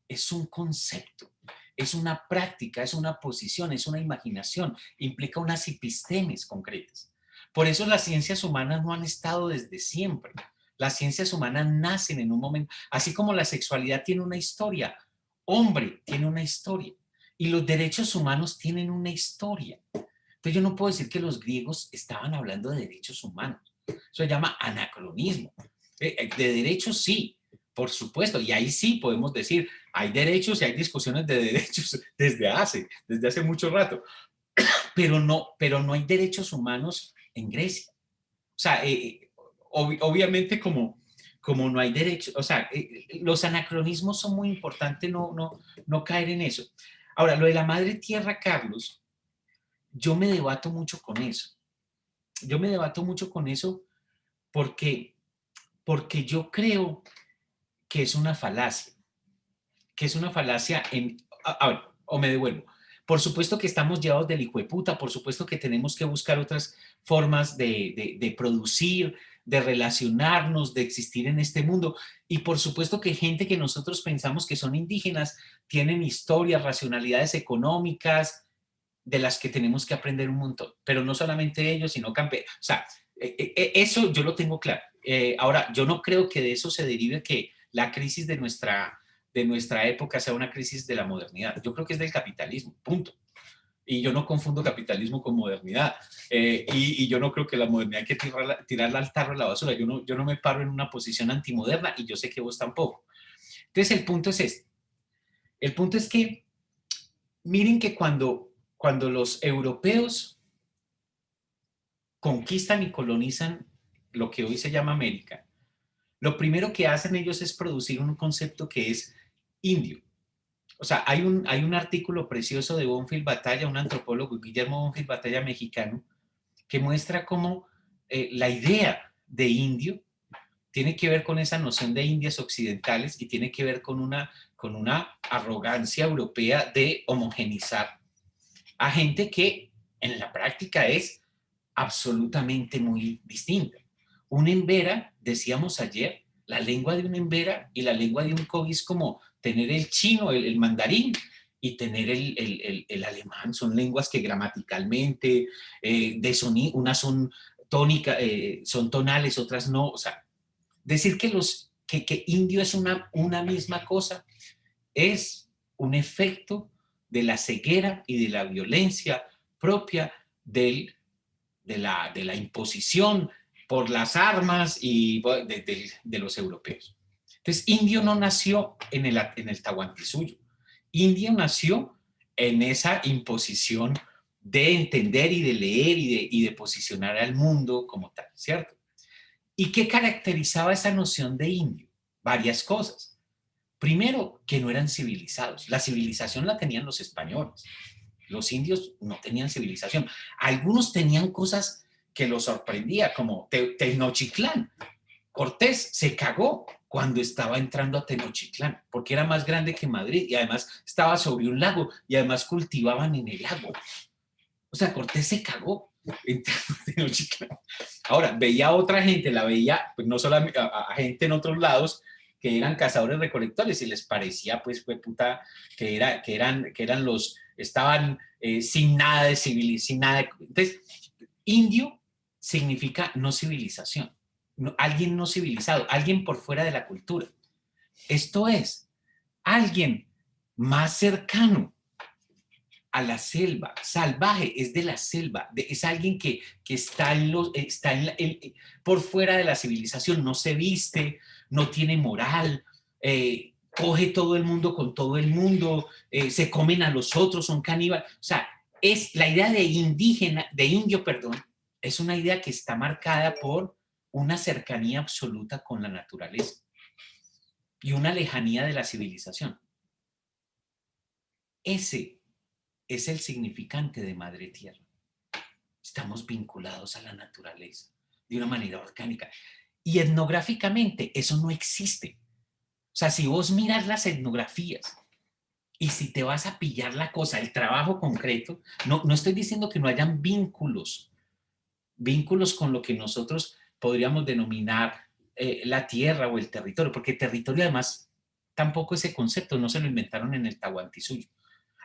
es un concepto, es una práctica, es una posición, es una imaginación, implica unas epistemes concretas. Por eso las ciencias humanas no han estado desde siempre. Las ciencias humanas nacen en un momento, así como la sexualidad tiene una historia, hombre tiene una historia y los derechos humanos tienen una historia. Entonces yo no puedo decir que los griegos estaban hablando de derechos humanos. Eso se llama anacronismo. De derechos sí, por supuesto, y ahí sí podemos decir, hay derechos y hay discusiones de derechos desde hace mucho rato, pero no hay derechos humanos en Grecia. O sea, obviamente como no hay derechos, o sea, los anacronismos son muy importantes, no caer en eso. Ahora, lo de la madre tierra, Carlos, yo me debato mucho con eso. Yo me debato mucho con eso porque yo creo que es una falacia. Que es una falacia a ver, o me devuelvo. Por supuesto que estamos llevados del hijo de puta, por supuesto que tenemos que buscar otras formas de producir, de relacionarnos, de existir en este mundo. Y por supuesto que gente que nosotros pensamos que son indígenas tienen historias, racionalidades económicas de las que tenemos que aprender un montón. Pero no solamente ellos, sino o sea, eso yo lo tengo claro. Ahora, yo no creo que de eso se derive que la crisis de nuestra época sea una crisis de la modernidad. Yo creo que es del capitalismo, punto. Y yo no confundo capitalismo con modernidad. Y yo no creo que la modernidad hay que tirarla al tarro de la basura. Yo no me paro en una posición antimoderna y yo sé que vos tampoco. Entonces el punto es este. El punto es que miren que cuando los europeos conquistan y colonizan lo que hoy se llama América, lo primero que hacen ellos es producir un concepto que es indio. O sea, hay un artículo precioso de Bonfil Batalla, un antropólogo, Guillermo Bonfil Batalla mexicano, que muestra cómo la idea de indio tiene que ver con esa noción de indias occidentales y tiene que ver con una arrogancia europea de homogenizar a gente que en la práctica es absolutamente muy distinta. Un embera, decíamos ayer, la lengua de un embera y la lengua de un kogi es como tener el chino, el mandarín, y tener el alemán. Son lenguas que gramaticalmente, de sonido, unas son tónicas, son tonales, otras no. O sea, decir que indio es una misma cosa es un efecto de la ceguera y de la violencia propia de la imposición por las armas y de los europeos. Entonces, indio no nació en el Tahuantinsuyo. Indio nació en esa imposición de entender y de leer y de posicionar al mundo como tal, ¿cierto? ¿Y qué caracterizaba esa noción de indio? Varias cosas. Primero, que no eran civilizados. La civilización la tenían los españoles. Los indios no tenían civilización. Algunos tenían cosas que los sorprendía, como Tenochtitlán. Cortés se cagó cuando estaba entrando a Tenochtitlán, porque era más grande que Madrid y además estaba sobre un lago y además cultivaban en el lago. O sea, Cortés se cagó entrando a Tenochtitlán. Ahora, veía a otra gente, la veía, pues no solo a gente en otros lados, que eran cazadores recolectores y les parecía, pues, fue puta, que eran los, estaban sin nada de civilización, sin nada de, entonces, indio significa no civilización, alguien no civilizado, alguien por fuera de la cultura. Esto es, alguien más cercano a la selva, salvaje, es de la selva, es alguien que está, por fuera de la civilización, no se viste, no tiene moral, coge todo el mundo con todo el mundo, se comen a los otros, son caníbales. O sea, es la idea de indio, es una idea que está marcada por una cercanía absoluta con la naturaleza y una lejanía de la civilización. Ese es el significante de Madre Tierra. Estamos vinculados a la naturaleza de una manera orgánica. Y etnográficamente eso no existe. O sea, si vos miras las etnografías y si te vas a pillar la cosa, el trabajo concreto, no estoy diciendo que no hayan vínculos con lo que nosotros podríamos denominar la tierra o el territorio, porque territorio además tampoco ese concepto no se lo inventaron en el Tahuantinsuyo.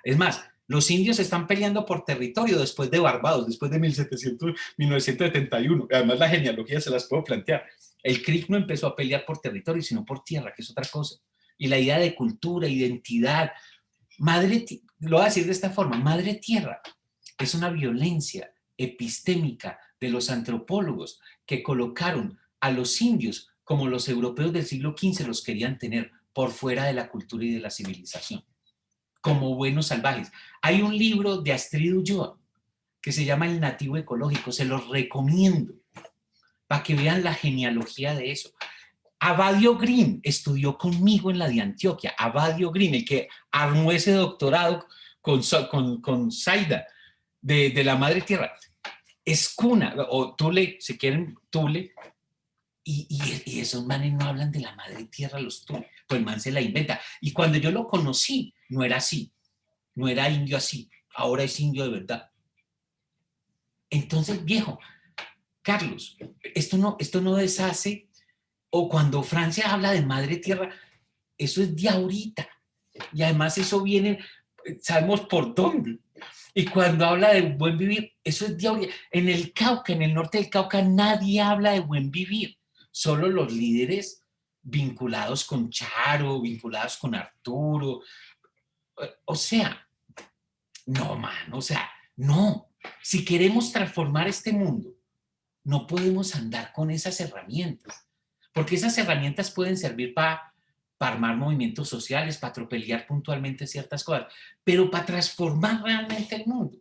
Es más, los indios están peleando por territorio después de Barbados, después de 1971. Además, la genealogía se las puedo plantear. El Creek no empezó a pelear por territorio, sino por tierra, que es otra cosa. Y la idea de cultura, identidad, lo voy a decir de esta forma, Madre Tierra es una violencia epistémica de los antropólogos que colocaron a los indios como los europeos del siglo XV los querían tener por fuera de la cultura y de la civilización, como buenos salvajes. Hay un libro de Astrid Ulloa que se llama El Nativo Ecológico, se los recomiendo para que vean la genealogía de eso. Abadio Green estudió conmigo en la de Antioquia. Abadio Green, el que armó ese doctorado con Zaida de la Madre Tierra. Es cuna, o Tule, si quieren, Tule, y esos manes no hablan de la Madre Tierra, los Tule, pues el man se la inventa. Y cuando yo lo conocí, no era así, no era indio así, ahora es indio de verdad. Entonces, viejo, Carlos, esto no deshace, o cuando Francia habla de Madre Tierra, eso es de ahorita, y además eso viene, sabemos por dónde. Y cuando habla de buen vivir, eso es de ahorita. En el Cauca, en el norte del Cauca, nadie habla de buen vivir, solo los líderes vinculados con Charo, vinculados con Arturo. O sea, no, man, o sea, no. Si queremos transformar este mundo, no podemos andar con esas herramientas, porque esas herramientas pueden servir para armar movimientos sociales, para atropellar puntualmente ciertas cosas, pero para transformar realmente el mundo,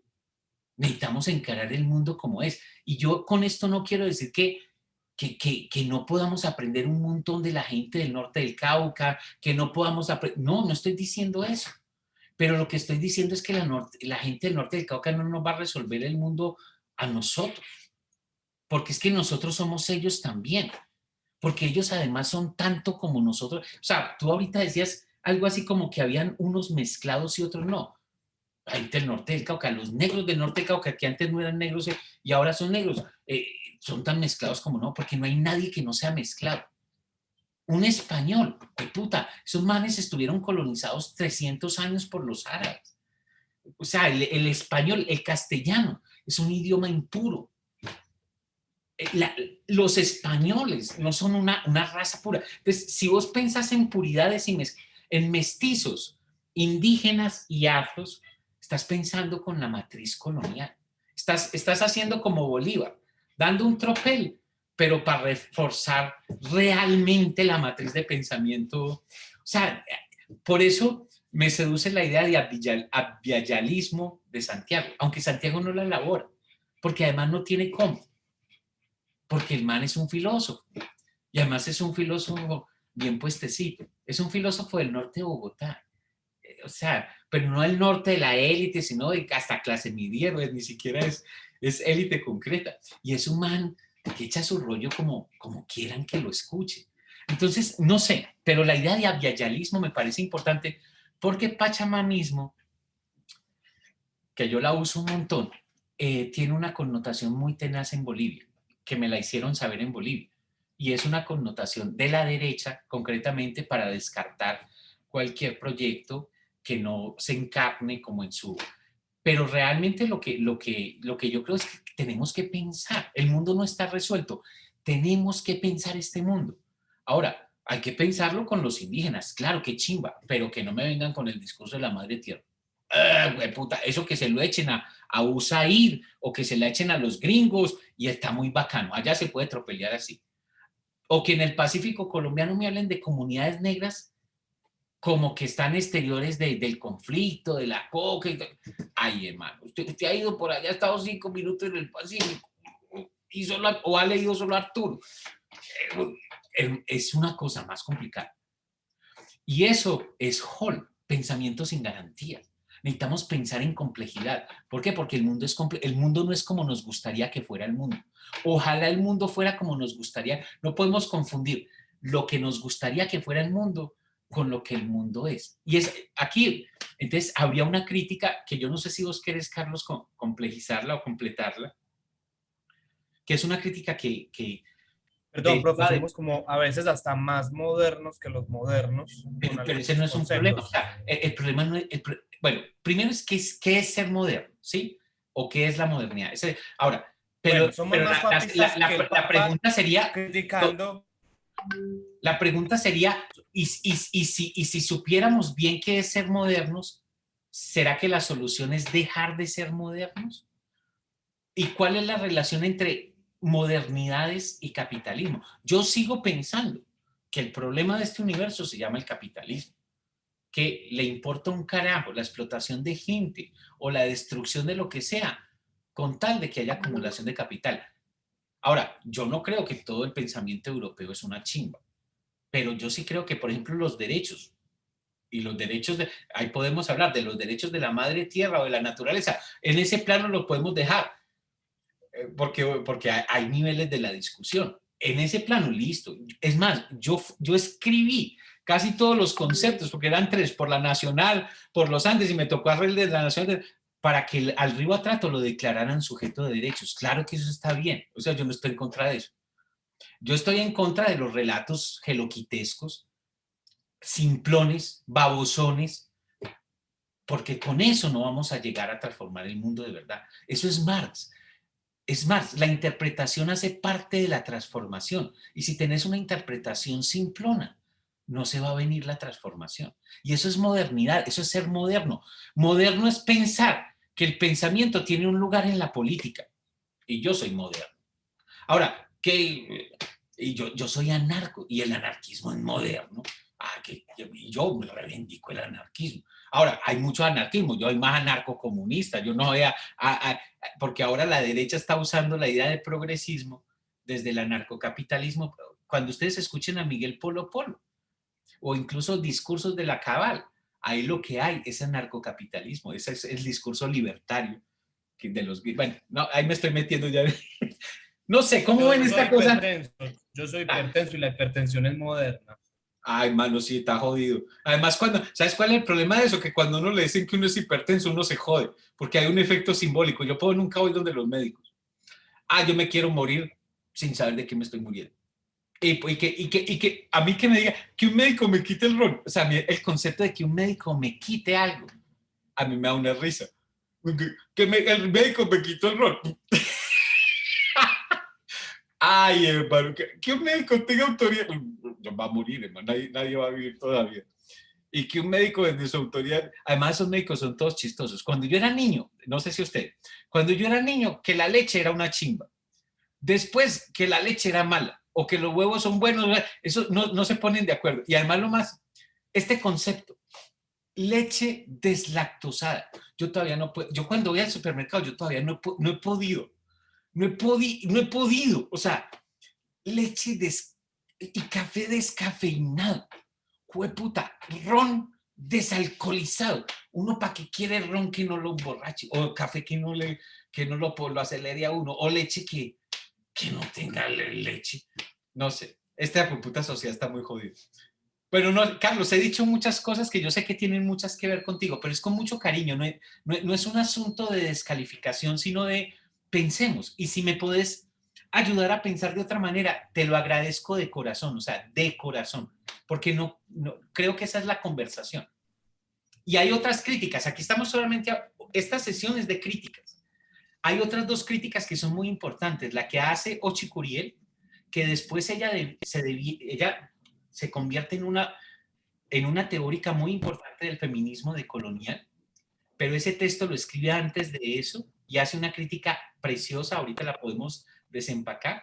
necesitamos encarar el mundo como es. Y yo con esto no quiero decir que no podamos aprender un montón de la gente del norte del Cauca, que no podamos aprender. No estoy diciendo eso. Pero lo que estoy diciendo es que la gente del norte del Cauca no nos va a resolver el mundo a nosotros. Porque es que nosotros somos ellos también. Porque ellos además son tanto como nosotros. O sea, tú ahorita decías algo así como que habían unos mezclados y otros no. La gente del norte del Cauca, los negros del norte del Cauca, que antes no eran negros y ahora son negros, son tan mezclados como no, porque no hay nadie que no sea mezclado. Un español, puta, esos manes estuvieron colonizados 300 años por los árabes. O sea, el español, el castellano, es un idioma impuro. Los españoles no son una raza pura. Entonces, si vos pensás en puridades y en mestizos, indígenas y afros, estás pensando con la matriz colonial. Estás haciendo como Bolívar, dando un tropel, pero para reforzar realmente la matriz de pensamiento. O sea, por eso me seduce la idea de abyayalismo de Santiago, aunque Santiago no la elabora, porque además no tiene cómo, porque el man es un filósofo, y además es un filósofo bien puestecito, es un filósofo del norte de Bogotá, o sea, pero no el norte de la élite, sino de hasta clase media, pues, ni siquiera es élite concreta, y es un man que echa su rollo como quieran que lo escuche. Entonces, no sé, pero la idea de abyayalismo me parece importante porque pachamanismo, que yo la uso un montón, tiene una connotación muy tenaz en Bolivia, que me la hicieron saber en Bolivia, y es una connotación de la derecha, concretamente para descartar cualquier proyecto que no se encarne como en su... Pero realmente lo que yo creo es que tenemos que pensar, el mundo no está resuelto, tenemos que pensar este mundo. Ahora, hay que pensarlo con los indígenas, claro que chimba, pero que no me vengan con el discurso de la madre tierra. Puta, eso que se lo echen a USAID o que se la echen a los gringos y está muy bacano, allá se puede tropelear así. O que en el Pacífico colombiano me hablen de comunidades negras como que están exteriores del conflicto, de la coca. Ay, hermano, usted ha ido por allá, ha estado 5 minutos en el Pacífico y o ha leído solo Arturo. Es una cosa más complicada. Y eso es Hall, pensamiento sin garantías. Necesitamos pensar en complejidad. ¿Por qué? Porque el mundo no es como nos gustaría que fuera el mundo. Ojalá el mundo fuera como nos gustaría. No podemos confundir lo que nos gustaría que fuera el mundo con lo que el mundo es. Y es aquí, entonces, habría una crítica que yo no sé si vos querés, Carlos, complejizarla o completarla, que es una crítica que Perdón, profe, somos como a veces hasta más modernos que los modernos con pero ese algunos no es un problema. O conceptos. sea, el problema no es... bueno, primero es qué es ser moderno, ¿sí? O qué es la modernidad. Ahora, Bueno, somos más papistas que el la Papa pregunta sería... criticando. La pregunta sería, y si supiéramos bien qué es ser modernos, ¿será que la solución es dejar de ser modernos? ¿Y cuál es la relación entre modernidades y capitalismo? Yo sigo pensando que el problema de este universo se llama el capitalismo, que le importa un carajo la explotación de gente o la destrucción de lo que sea, con tal de que haya acumulación de capital. Ahora, yo no creo que todo el pensamiento europeo es una chimba, pero yo sí creo que, por ejemplo, los derechos, y los derechos ahí podemos hablar de los derechos de la madre tierra o de la naturaleza, en ese plano lo podemos dejar, porque hay niveles de la discusión. En ese plano, listo. Es más, yo escribí casi todos los conceptos, porque eran 3, por la nacional, por los Andes, y me tocó hacer de la nacional, para que al río Atrato lo declararan sujeto de derechos. Claro que eso está bien, o sea, yo no estoy en contra de eso. Yo estoy en contra de los relatos geloquitescos, simplones, babosones, porque con eso no vamos a llegar a transformar el mundo de verdad. Eso es Marx. Es más, la interpretación hace parte de la transformación. Y si tenés una interpretación simplona, no se va a venir la transformación. Y eso es modernidad, eso es ser moderno. Moderno es pensar que el pensamiento tiene un lugar en la política. Y yo soy moderno. Ahora, yo soy anarco y el anarquismo es moderno. Yo me reivindico el anarquismo. Ahora, hay mucho anarquismo, yo soy más anarcocomunista, yo no voy porque ahora la derecha está usando la idea de progresismo desde el anarcocapitalismo. Cuando ustedes escuchen a Miguel Polo Polo o incluso discursos de la Cabal, ahí lo que hay es anarcocapitalismo, ese es el discurso libertario de los... Bueno, no, ahí me estoy metiendo ya. No sé, ¿cómo ven esta cosa? Yo soy hipertenso y la hipertensión es moderna. Ay, mano, sí, está jodido. Además, ¿sabes cuál es el problema de eso? Que cuando uno le dicen que uno es hipertenso, uno se jode, porque hay un efecto simbólico. Yo nunca voy donde los médicos. Yo me quiero morir sin saber de qué me estoy muriendo. Y que a mí que me diga que un médico me quite el rol. O sea, el concepto de que un médico me quite algo, a mí me da una risa. El médico me quitó el rol. Ay, hermano, que un médico tenga autoridad. Va a morir, hermano, nadie va a vivir todavía. y que un médico desde su autoridad, además esos médicos son todos chistosos. Cuando yo era niño, no sé si usted, cuando yo era niño, que la leche era una chimba. Después, que la leche era mala o que los huevos son buenos, eso no se ponen de acuerdo. Y además lo más, este concepto, leche deslactosada. Yo todavía no puedo, yo cuando voy al supermercado, yo todavía no he podido. O sea, leche y café descafeinado. Jueputa, ron desalcoholizado. Uno para qué quiere ron que no lo emborrache, o café que no lo acelere a uno, o leche que no tenga leche. No sé, esta puta sociedad está muy jodida. Bueno, no, Carlos, he dicho muchas cosas que yo sé que tienen muchas que ver contigo, pero es con mucho cariño, no es un asunto de descalificación, sino de pensemos. Y si me puedes ayudar a pensar de otra manera, te lo agradezco de corazón, o sea, de corazón, porque no creo que esa es la conversación. Y hay otras críticas, aquí estamos solamente, esta sesión es de críticas. Hay otras dos críticas que son muy importantes, la que hace Ochi Curiel, que después ella se convierte en una teórica muy importante del feminismo decolonial, pero ese texto lo escribe antes de eso y hace una crítica preciosa, ahorita la podemos desempacar,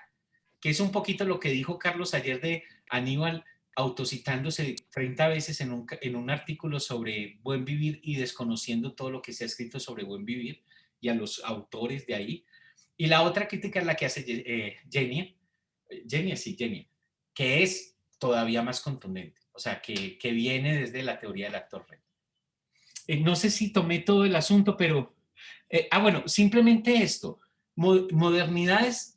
que es un poquito lo que dijo Carlos ayer de Aníbal autocitándose 30 veces en un artículo sobre buen vivir y desconociendo todo lo que se ha escrito sobre buen vivir y a los autores de ahí. Y la otra crítica es la que hace Jenny, que es todavía más contundente, o sea, que viene desde la teoría del actor red. No sé si tomé todo el asunto, pero... bueno, simplemente esto, modernidades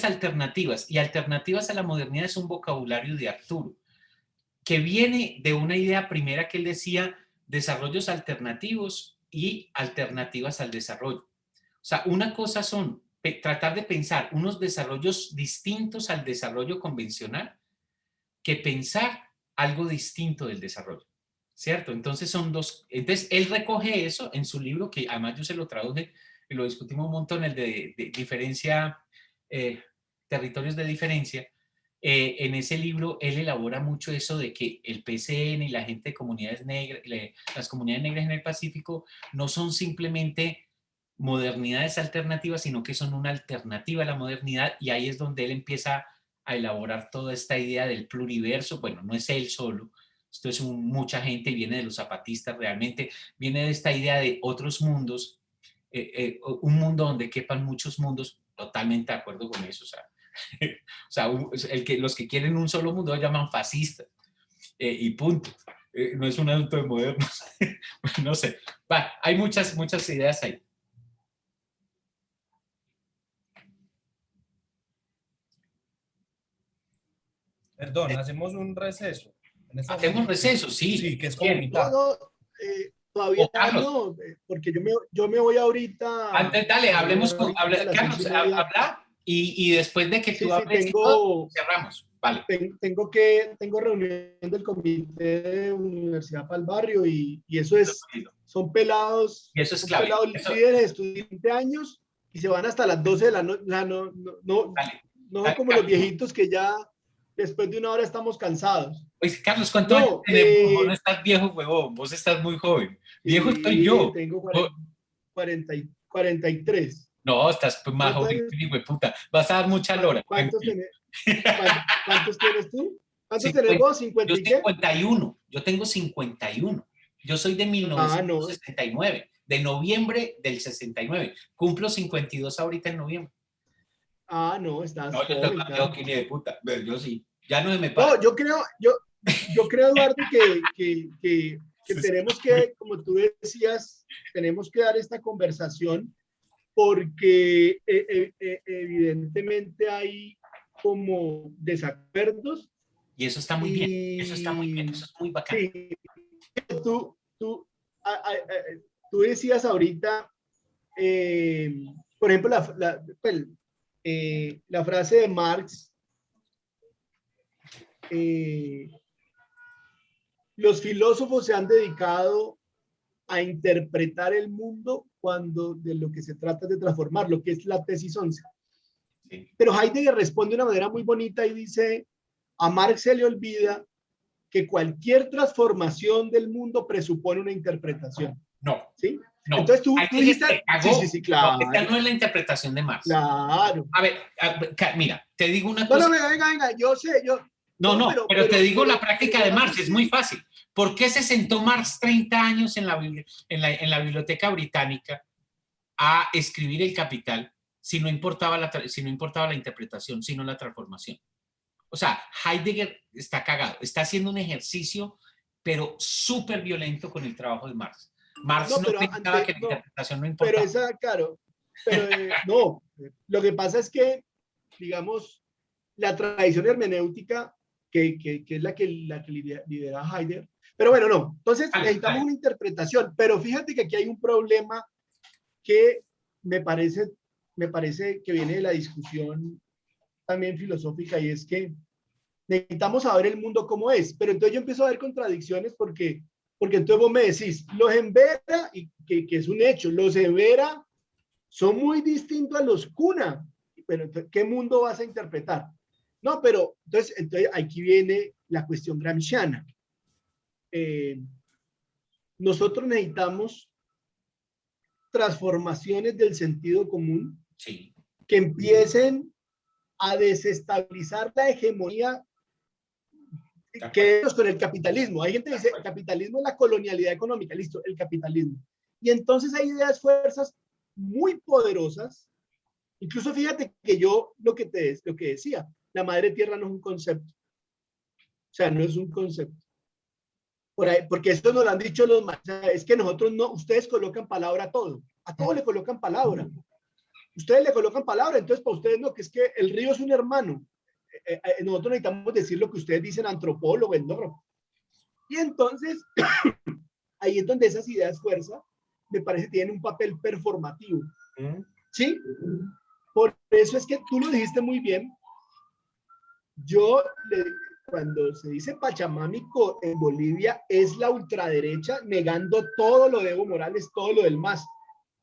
alternativas, y alternativas a la modernidad es un vocabulario de Arturo, que viene de una idea primera que él decía, desarrollos alternativos y alternativas al desarrollo. O sea, una cosa son tratar de pensar unos desarrollos distintos al desarrollo convencional que pensar algo distinto del desarrollo, ¿cierto? Entonces son dos, entonces él recoge eso en su libro, que además yo se lo traduje y lo discutimos un montón, el de diferencia, territorios de diferencia. En ese libro él elabora mucho eso de que el PCN y la gente de comunidades negras, las comunidades negras en el Pacífico no son simplemente modernidades alternativas, sino que son una alternativa a la modernidad, y ahí es donde él empieza a elaborar toda esta idea del pluriverso. Bueno, no es él solo, esto es mucha gente, viene de los zapatistas realmente, viene de esta idea de otros mundos, un mundo donde quepan muchos mundos, totalmente de acuerdo con eso, o sea los que quieren un solo mundo lo llaman fascistas, y punto. No es un asunto de modernos. No sé, hay muchas ideas ahí. Perdón, hacemos un receso. Hacemos receso, sí. Sí, que es como mitad. No, todavía Carlos, no, porque yo me voy ahorita. Antes, dale, hablemos con Carlos, 6:30. habla y después de que tú hables, cerramos. Vale. Tengo reunión del comité de Universidad para el Barrio y eso son pelados, y eso es clave. Líderes de estudiantes de 20 años y se van hasta las 12 de la noche. No como los viejitos que ya después de una hora estamos cansados. Pues, Carlos, ¿cuántos años tenemos? Vos no estás viejo, huevón, vos estás muy joven. Viejo estoy yo. Tengo 43. No, estás más joven, hijo de puta. Vas a dar mucha lora. ¿Cuántos tienes tú? ¿Cuántos tenés vos? ¿50 yo y qué? 51. Yo tengo 51. Yo soy de 1969, de noviembre del 69. Cumplo 52 ahorita en noviembre. No, estás no, yo joven. No, que ni de puta. Pero yo sí. Ya no me pasa. No, yo creo, Eduardo, que tenemos que, como tú decías, tenemos que dar esta conversación porque evidentemente hay como desacuerdos. Y eso está muy bien, eso está muy bien, eso es muy bacán. Sí. Tú decías ahorita, por ejemplo, la frase de Marx, los filósofos se han dedicado a interpretar el mundo cuando de lo que se trata es de transformar, lo que es la tesis 11. Sí. Pero Heidegger responde de una manera muy bonita y dice, a Marx se le olvida que cualquier transformación del mundo presupone una interpretación. No, ¿Sí? no. Entonces tú Ahí dijiste, te cagó. sí, claro. No, esta no es la interpretación de Marx. Claro. A ver, mira, te digo una No, cosa. no, venga, yo sé, Pero te digo la práctica de digamos Marx, es que- muy fácil. ¿Por qué se sentó Marx 30 años en la Biblioteca Británica a escribir El Capital si no importaba la interpretación, sino la transformación? O sea, Heidegger está cagado, está haciendo un ejercicio, pero súper violento con el trabajo de Marx. Marx No, no pero pensaba que la no, interpretación no pero importaba. esa, claro, pero no, lo que pasa es que, digamos, la tradición hermenéutica, que es la que lidera Heidegger, pero bueno, no, entonces Vale, necesitamos vale. una interpretación, pero fíjate que aquí hay un problema que me parece que viene de la discusión también filosófica, y es que necesitamos saber el mundo como es, pero entonces yo empiezo a ver contradicciones porque entonces vos me decís, los Embera, y que es un hecho, los Embera son muy distintos a los Cuna, pero entonces, ¿qué mundo vas a interpretar? No, pero entonces aquí viene la cuestión gramsciana. Nosotros necesitamos transformaciones del sentido común Sí. que empiecen a desestabilizar la hegemonía que es con el capitalismo. Hay gente que dice, el capitalismo es la colonialidad económica, listo, el capitalismo. Y entonces hay ideas, fuerzas muy poderosas. Incluso fíjate que yo lo que decía, la madre tierra no es un concepto. O sea, no es un concepto. Por ahí, porque esto nos lo han dicho los más. O sea, es que nosotros no, ustedes colocan palabra a todo le colocan palabra. Ustedes le colocan palabra, entonces para ustedes no, que es que el río es un hermano. Nosotros necesitamos decir lo que ustedes dicen, antropólogo, etnógrafo. Y entonces, ahí es donde esas ideas fuerza, me parece, tienen un papel performativo. ¿Sí? Por eso es que tú lo dijiste muy bien. Cuando se dice Pachamámico en Bolivia, es la ultraderecha negando todo lo de Evo Morales, todo lo del MAS.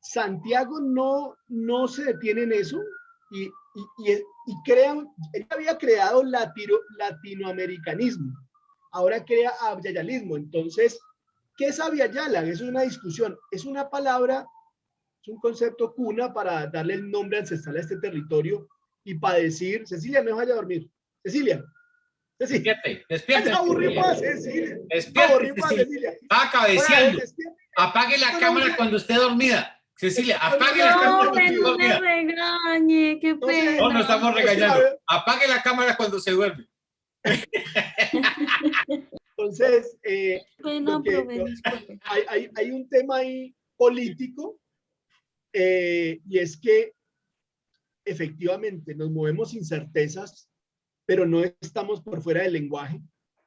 Santiago no se detiene en eso y él había creado latinoamericanismo, ahora crea abyayalismo. Entonces, ¿qué es Abyayala? Eso es una discusión, es una palabra, es un concepto cuna para darle el nombre ancestral a este territorio y para decir, Cecilia, no vaya a dormir. Cecilia. Despierte, Aburrí más, Cecilia. Despierte, Aburrí más, Cecilia. Cecilia. Está cabeceando. Despierta. Apague la cámara cuando esté dormida. Cecilia, apague la cámara No, cuando esté no me dormida. regañe, qué No sé, No, no pena. estamos es que, regañando. Apague la cámara cuando se duerme. entonces, Pena, profe, disculpe. hay un tema ahí político, y es que efectivamente nos movemos sin certezas, pero no estamos por fuera del lenguaje,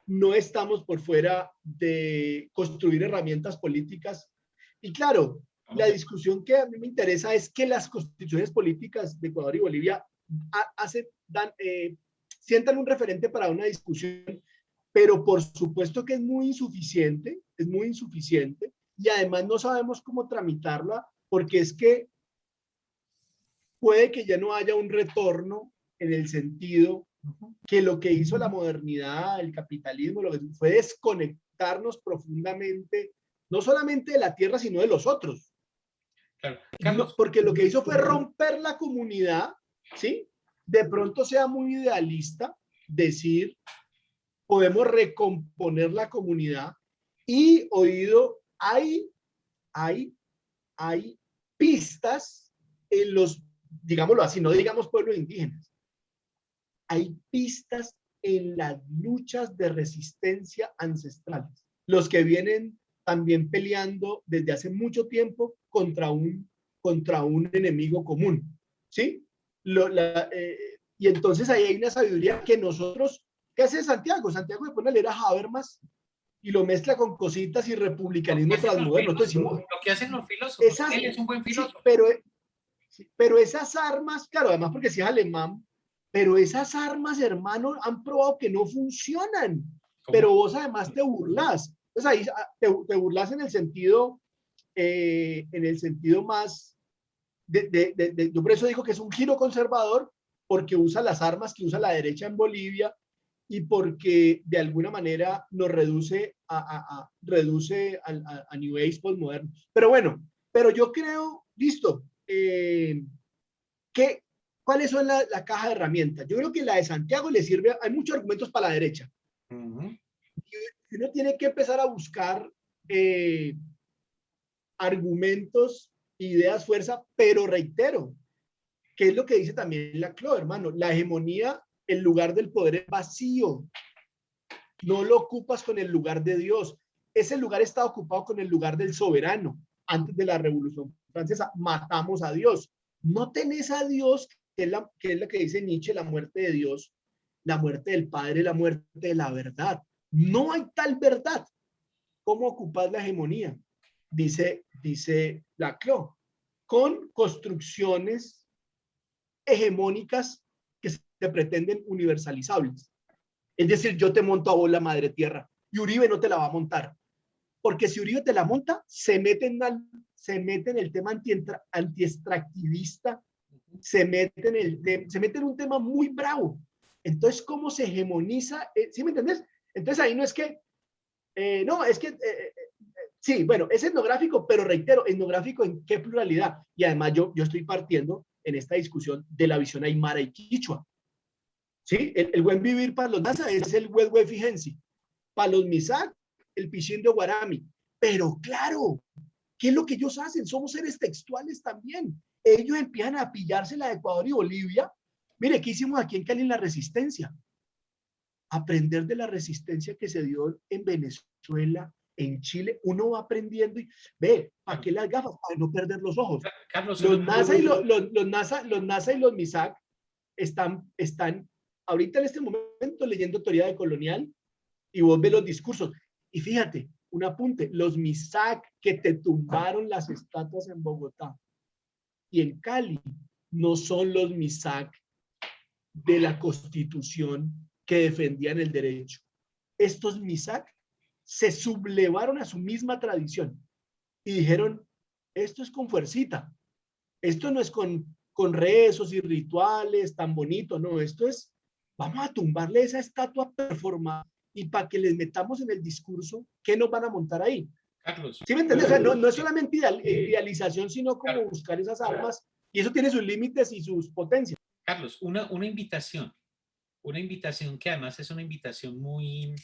no estamos por fuera de construir herramientas políticas. Y claro, la discusión que a mí me interesa es que las constituciones políticas de Ecuador y Bolivia sientan un referente para una discusión, pero por supuesto que es muy insuficiente, y además no sabemos cómo tramitarla, porque es que puede que ya no haya un retorno en el sentido que lo que hizo la modernidad, el capitalismo, lo que fue desconectarnos profundamente, no solamente de la tierra, sino de los otros. Claro. Carlos. Porque lo que hizo fue romper la comunidad, ¿sí? De pronto sea muy idealista decir, podemos recomponer la comunidad, y oído, hay pistas en los, digámoslo así, no digamos pueblos indígenas, hay pistas en las luchas de resistencia ancestrales, los que vienen también peleando desde hace mucho tiempo contra un enemigo común, ¿sí? Y entonces ahí hay una sabiduría que nosotros, ¿qué hace Santiago? Santiago le pone a leer a Habermas y lo mezcla con cositas y republicanismo transmoderno. Entonces, lo que hacen los filósofos, él es un buen filósofo. Sí, pero esas armas, claro, además porque si es alemán, pero esas armas, hermano, han probado que no funcionan. ¿Cómo? Pero vos además te burlas. Entonces ahí te burlas en el sentido más, yo por eso digo que es un giro conservador, porque usa las armas que usa la derecha en Bolivia, y porque de alguna manera nos reduce reduce a New Age postmoderno. Pero bueno, pero yo creo, listo, ¿cuáles son la caja de herramientas? Yo creo que la de Santiago le sirve, hay muchos argumentos para la derecha. Y uno tiene que empezar a buscar argumentos, ideas, fuerza, pero reitero, ¿qué es lo que dice también la CLO, hermano? La hegemonía, el lugar del poder es vacío. No lo ocupas con el lugar de Dios. Ese lugar está ocupado con el lugar del soberano. Antes de la Revolución Francesa, matamos a Dios. No tenés a Dios, que es lo que dice Nietzsche, la muerte de Dios, la muerte del Padre, la muerte de la verdad. No hay tal verdad. ¿Cómo ocupar la hegemonía? Dice Laclau, con construcciones hegemónicas que se pretenden universalizables. Es decir, yo te monto a vos la madre tierra y Uribe no te la va a montar. Porque si Uribe te la monta, se mete en el tema anti-extractivista, se mete en un tema muy bravo. Entonces, ¿cómo se hegemoniza? ¿Sí me entendés? Entonces, ahí no es que, sí, bueno, es etnográfico, pero reitero, etnográfico en qué pluralidad. Y además yo estoy partiendo en esta discusión de la visión aymara y quichua. ¿Sí? El buen vivir para los Nasa es el Huehue Fijensi. Para los Misak, el Pichín de Guarami. Pero claro, ¿qué es lo que ellos hacen? Somos seres textuales también. Ellos empiezan a pillarse la de Ecuador y Bolivia. Mire, ¿qué hicimos aquí en Cali en la resistencia? Aprender de la resistencia que se dio en Venezuela, en Chile. Uno va aprendiendo y ve, ¿para qué las gafas? Para no perder los ojos. Carlos, los NASA y los Misak están ahorita en este momento leyendo teoría colonial y vos ves los discursos. Y fíjate, un apunte, los Misak que te tumbaron las estatuas en Bogotá y en Cali no son los Misak de la Constitución que defendían el derecho. Estos Misak se sublevaron a su misma tradición y dijeron, esto es con fuercita, esto no es con rezos y rituales tan bonito, no, esto es, vamos a tumbarle esa estatua performada y para que les metamos en el discurso, ¿qué nos van a montar ahí? Carlos. ¿Sí me entiendes? O sea, no es solamente idealización, sino como buscar esas armas, y eso tiene sus límites y sus potencias. Carlos, una invitación que además es una invitación muy,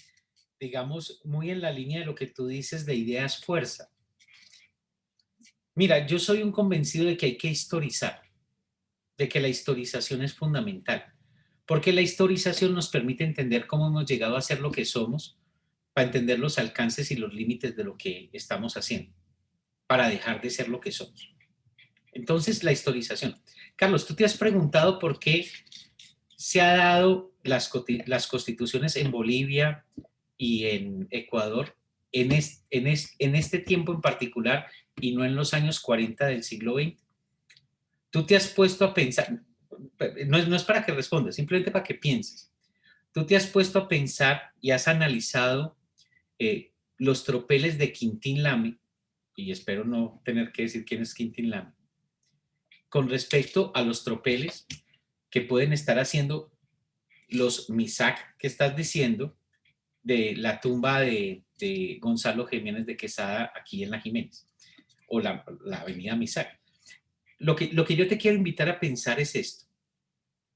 digamos, muy en la línea de lo que tú dices de ideas fuerza. Mira, yo soy un convencido de que hay que historizar, de que la historización es fundamental, porque la historización nos permite entender cómo hemos llegado a ser lo que somos, para entender los alcances y los límites de lo que estamos haciendo, para dejar de ser lo que somos. Entonces, la historización. Carlos, ¿tú te has preguntado por qué se han dado las constituciones en Bolivia y en Ecuador en este tiempo en particular y no en los años 40 del siglo XX? ¿Tú te has puesto a pensar, no es para que respondas, simplemente para que pienses, tú te has puesto a pensar y has analizado los tropeles de Quintín Lame, y espero no tener que decir quién es Quintín Lame, con respecto a los tropeles que pueden estar haciendo los Misak que estás diciendo de la tumba de Gonzalo Jiménez de Quesada aquí en la Jiménez, o la avenida Misak? Lo que yo te quiero invitar a pensar es esto.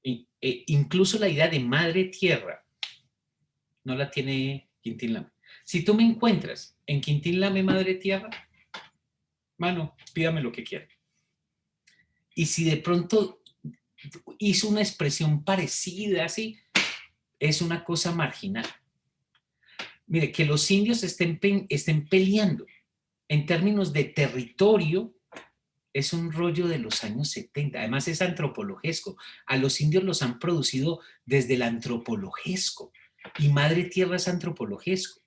Incluso la idea de madre tierra no la tiene Quintín Lame. Si tú me encuentras en Quintín Lame madre tierra, mano, pídame lo que quiera. Y si de pronto hizo una expresión parecida, así, es una cosa marginal. Mire, que los indios estén peleando en términos de territorio es un rollo de los años 70. Además es antropologesco. A los indios los han producido desde el antropologesco. Y madre tierra es antropologesco.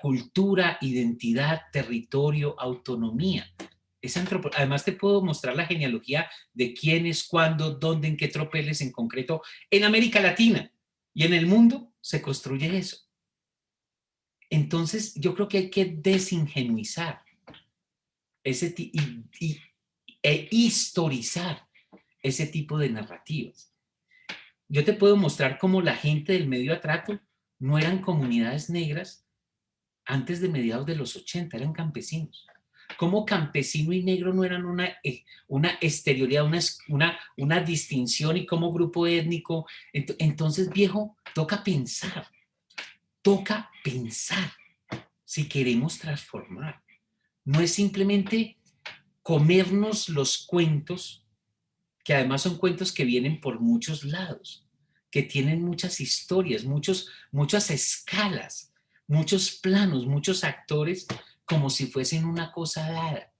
Cultura, identidad, territorio, autonomía. Además te puedo mostrar la genealogía de quiénes, cuándo, dónde, en qué tropeles en concreto. En América Latina y en el mundo se construye eso. Entonces yo creo que hay que desingenuizar e historizar ese tipo de narrativas. Yo te puedo mostrar cómo la gente del medio atraco no eran comunidades negras antes de mediados de los 80, eran campesinos. ¿Cómo campesino y negro no eran una exterioridad, una distinción y como grupo étnico? Entonces, viejo, toca pensar si queremos transformar. No es simplemente comernos los cuentos, que además son cuentos que vienen por muchos lados, que tienen muchas historias, muchas escalas, muchos planos, muchos actores, como si fuesen una cosa dada.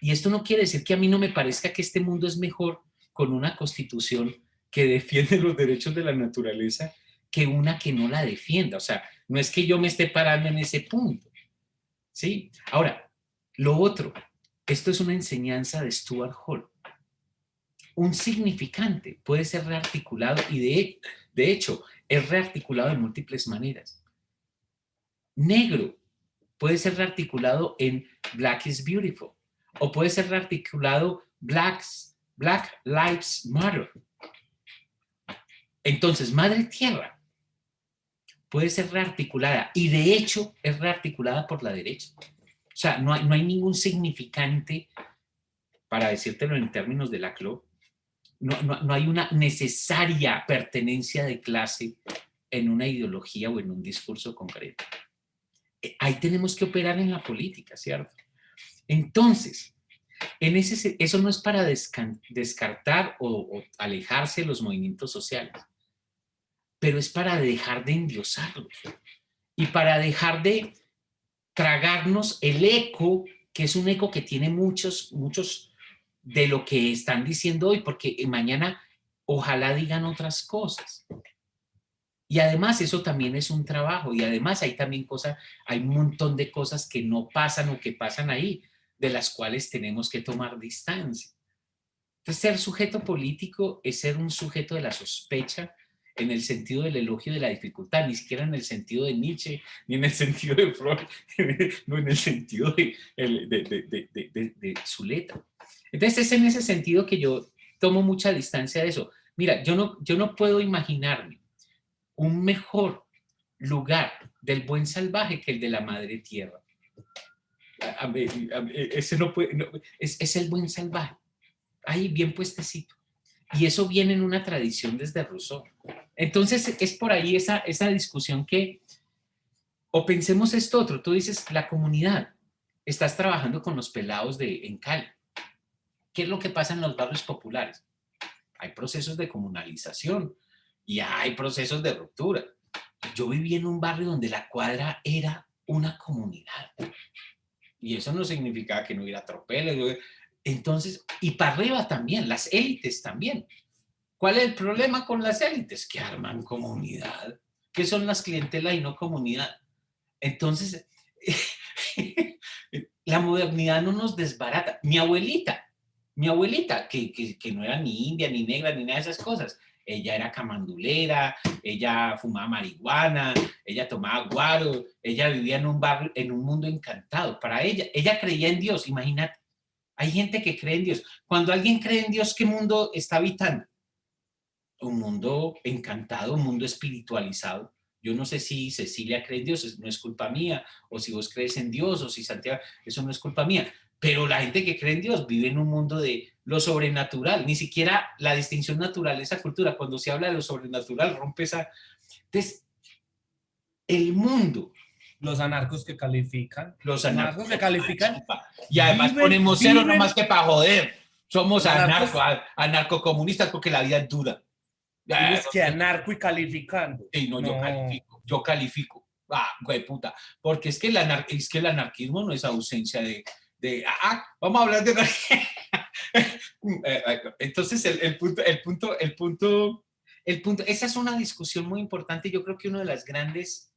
Y esto no quiere decir que a mí no me parezca que este mundo es mejor con una constitución que defiende los derechos de la naturaleza que una que no la defienda. O sea, no es que yo me esté parando en ese punto, ¿sí? Ahora, lo otro, esto es una enseñanza de Stuart Hall. Un significante puede ser rearticulado y de hecho es rearticulado de múltiples maneras. Negro puede ser rearticulado en Black is Beautiful o puede ser rearticulado Black Lives Matter. Entonces, Madre Tierra puede ser rearticulada y de hecho es rearticulada por la derecha. O sea, no hay ningún significante, para decírtelo en términos de la CLO, no hay una necesaria pertenencia de clase en una ideología o en un discurso concreto. Ahí tenemos que operar en la política, ¿cierto? Entonces, eso no es para descartar o alejarse de los movimientos sociales, pero es para dejar de endiosarlos y para dejar de tragarnos el eco, que es un eco que tiene muchos de lo que están diciendo hoy, porque mañana ojalá digan otras cosas. Y además eso también es un trabajo y además hay un montón de cosas que no pasan o que pasan ahí, de las cuales tenemos que tomar distancia. Entonces, ser sujeto político es ser un sujeto de la sospecha en el sentido del elogio de la dificultad, ni siquiera en el sentido de Nietzsche, ni en el sentido de Freud, no en el sentido de Zuleta. Entonces, es en ese sentido que yo tomo mucha distancia de eso. Mira, yo no puedo imaginarme un mejor lugar del buen salvaje que el de la madre tierra. Ese no puede, no, es el buen salvaje. Ahí bien puestecito. Y eso viene en una tradición desde Rousseau. Entonces es por ahí esa discusión que, o pensemos esto otro, tú dices la comunidad, estás trabajando con los pelados en Cali. ¿Qué es lo que pasa en los barrios populares? Hay procesos de comunalización y hay procesos de ruptura. Yo viví en un barrio donde la cuadra era una comunidad. Y eso no significaba que no hubiera tropeles. Entonces, y para arriba también, las élites también. ¿Cuál es el problema con las élites? Que arman comunidad. ¿Qué son las clientelas y no comunidad? Entonces, la modernidad no nos desbarata. Mi abuelita, que no era ni india, ni negra, ni nada de esas cosas, ella era camandulera, ella fumaba marihuana, ella tomaba guaro, ella vivía en un barrio, en un mundo encantado. Para ella creía en Dios, imagínate. Hay gente que cree en Dios. Cuando alguien cree en Dios, ¿qué mundo está habitando? Un mundo encantado, un mundo espiritualizado. Yo no sé si Cecilia cree en Dios, no es culpa mía, o si vos crees en Dios, o si Santiago, eso no es culpa mía. Pero la gente que cree en Dios vive en un mundo de lo sobrenatural, ni siquiera la distinción natural, esa cultura, cuando se habla de lo sobrenatural, rompe esa... Entonces, el mundo... Los anarcos que califican. Los anarcos que califican. y además ponemos cero nomás que para joder. Somos anarcocomunistas porque la vida es dura. Es que anarco y calificando. Sí, no, yo califico. Güey, puta. Porque es que el anarquismo no es ausencia vamos a hablar de... Entonces, el punto, esa es una discusión muy importante. Yo creo que una de las grandes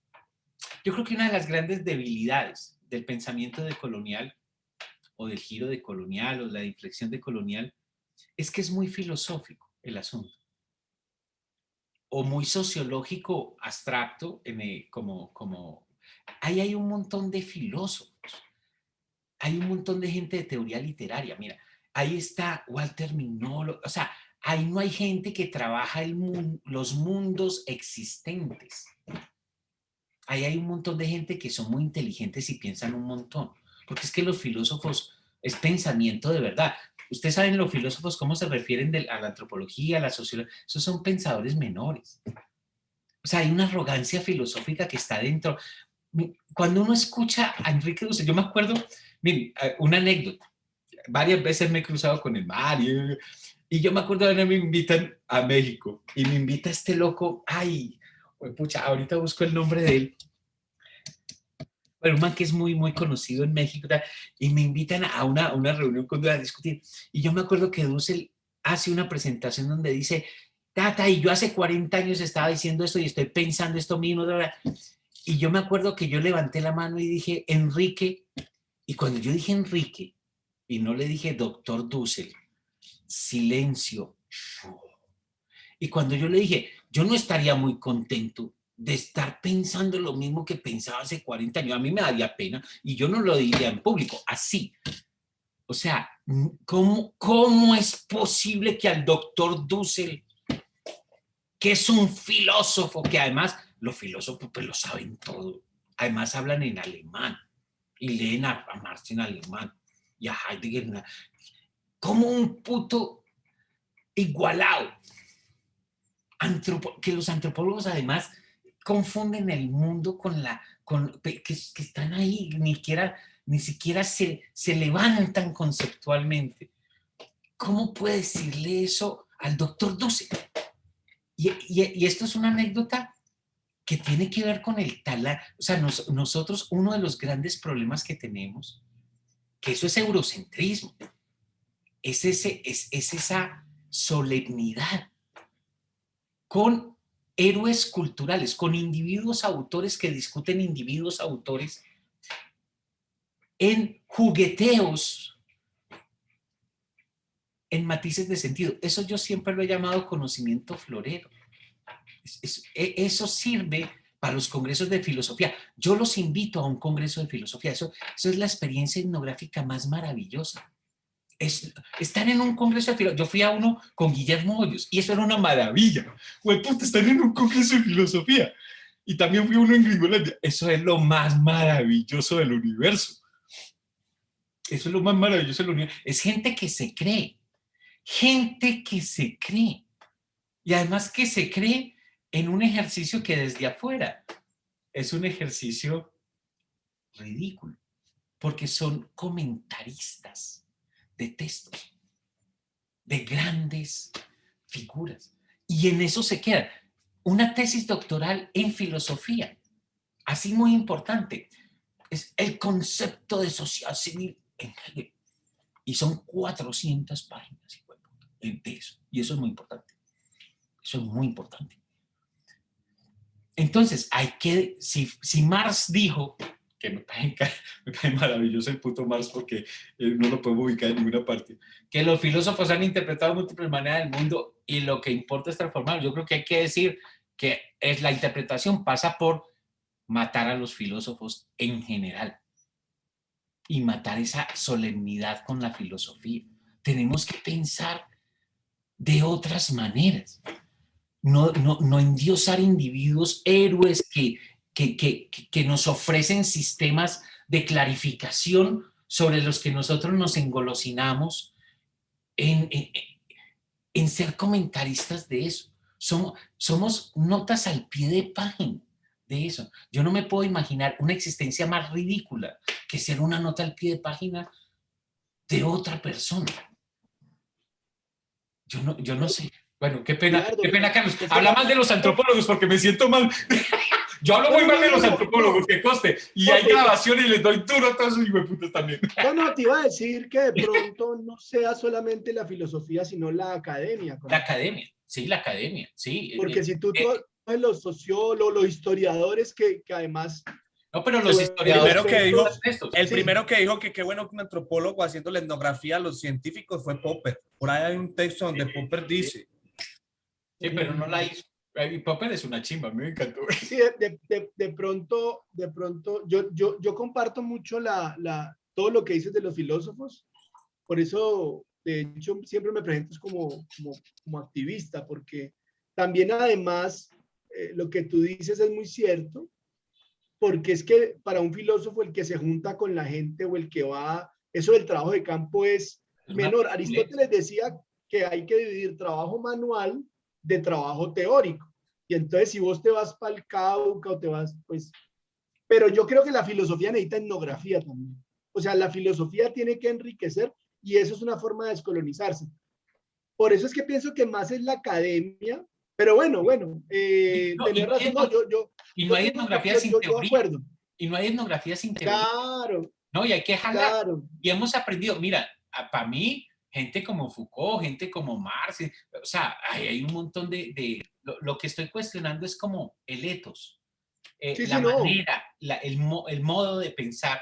debilidades del pensamiento decolonial o del giro decolonial o la inflexión decolonial es que es muy filosófico el asunto. O muy sociológico abstracto, ahí hay un montón de filósofos, hay un montón de gente de teoría literaria. Mira, ahí está Walter Mignolo, o sea, ahí no hay gente que trabaja los mundos existentes. ahí hay un montón de gente que son muy inteligentes y piensan un montón. Porque es que los filósofos es pensamiento de verdad. Ustedes saben los filósofos cómo se refieren a la antropología, a la sociología. Esos son pensadores menores. O sea, hay una arrogancia filosófica que está dentro. Cuando uno escucha a Enrique Dussel, yo me acuerdo, miren, una anécdota. Varias veces me he cruzado con el mar y yo me acuerdo de que me invitan a México y me invita este loco, ay, pucha, ahorita busco el nombre de él, pero un man que es muy, muy conocido en México, y me invitan a una reunión con a discutir. Y yo me acuerdo que Dussel hace una presentación donde dice, Tata, y yo hace 40 años estaba diciendo esto y estoy pensando esto mismo. Y yo me acuerdo que yo levanté la mano y dije, Enrique, y cuando yo dije Enrique, y no le dije doctor Dussel, silencio. Y cuando yo le dije, yo no estaría muy contento de estar pensando lo mismo que pensaba hace 40 años, a mí me daría pena y yo no lo diría en público, así. O sea, ¿cómo es posible que al doctor Dussel, que es un filósofo, que además los filósofos pues lo saben todo, además hablan en alemán y leen a Marx en alemán y a Heidegger, como un puto igualado, que los antropólogos además confunden el mundo que están ahí, ni siquiera se levantan conceptualmente. ¿Cómo puede decirle eso al doctor Dussel? Y esto es una anécdota que tiene que ver con el talán. O sea, nosotros, uno de los grandes problemas que tenemos, que eso es eurocentrismo, es esa solemnidad con héroes culturales, con individuos autores que discuten individuos autores en jugueteos, en matices de sentido. Eso yo siempre lo he llamado conocimiento florero. Eso sirve para los congresos de filosofía. Yo los invito a un congreso de filosofía. Eso es la experiencia etnográfica más maravillosa. Están en un congreso de filosofía. Yo fui a uno con Guillermo Hoyos y eso era una maravilla. Güey, puta, están en un congreso de filosofía. Y también fui a uno en Gringolandia. Eso es lo más maravilloso del universo. Eso es lo más maravilloso del universo. Es gente que se cree. Gente que se cree. Y además que se cree en un ejercicio que desde afuera es un ejercicio ridículo. Porque son comentaristas de textos, de grandes figuras. Y en eso se queda. Una tesis doctoral en filosofía, así muy importante, es el concepto de sociedad civil en Hegel. Y son 400 páginas de eso. Y eso es muy importante. Eso es muy importante. Entonces, si Marx dijo, que me cae maravilloso el puto Marx porque no lo podemos ubicar en ninguna parte, que los filósofos han interpretado de múltiples maneras el mundo y lo que importa es transformarlo. Yo creo que hay que decir que la interpretación pasa por matar a los filósofos en general y matar esa solemnidad con la filosofía. Tenemos que pensar de otras maneras. No endiosar individuos héroes que nos ofrecen sistemas de clarificación sobre los que nosotros nos engolosinamos en ser comentaristas de eso. Somos notas al pie de página de eso. Yo no me puedo imaginar una existencia más ridícula que ser una nota al pie de página de otra persona. Yo no sé. Bueno, qué pena, Carlos. Habla mal de los antropólogos porque me siento mal. Yo hablo muy mal de los antropólogos, que coste. Y hay grabaciones y les doy duro a todos esos hijueputas también. No, te iba a decir que de pronto no sea solamente la filosofía, sino la academia. La academia, sí, la academia, sí. Porque si tú los sociólogos, los historiadores que además... No, pero los historiadores... El primero que dijo que qué bueno que un antropólogo haciendo la etnografía a los científicos fue Popper. Por ahí hay un texto donde Popper dice... Sí, pero no la hizo. Popper es una chimba, me encantó. Sí, de pronto, yo comparto mucho todo lo que dices de los filósofos. Por eso, de hecho, siempre me presento como activista, porque también además lo que tú dices es muy cierto. porque es que para un filósofo el que se junta con la gente o el que va, eso del trabajo de campo es menor. Aristóteles decía que hay que dividir trabajo manual de trabajo teórico. Y entonces si vos te vas para el Cauca o te vas, pues... Pero yo creo que la filosofía necesita etnografía también. O sea, la filosofía tiene que enriquecer y eso es una forma de descolonizarse. Por eso es que pienso que más es la academia, pero bueno, No, tenés razón, no, y no hay etnografía sin teoría. Acuerdo. Y no hay etnografía sin teoría. Claro. No, y hay que jalar. Claro. Y hemos aprendido, mira, para mí, gente como Foucault, gente como Marx, o sea, hay un montón lo que estoy cuestionando es como el ethos, Sí, la sí, no. manera, el modo de pensar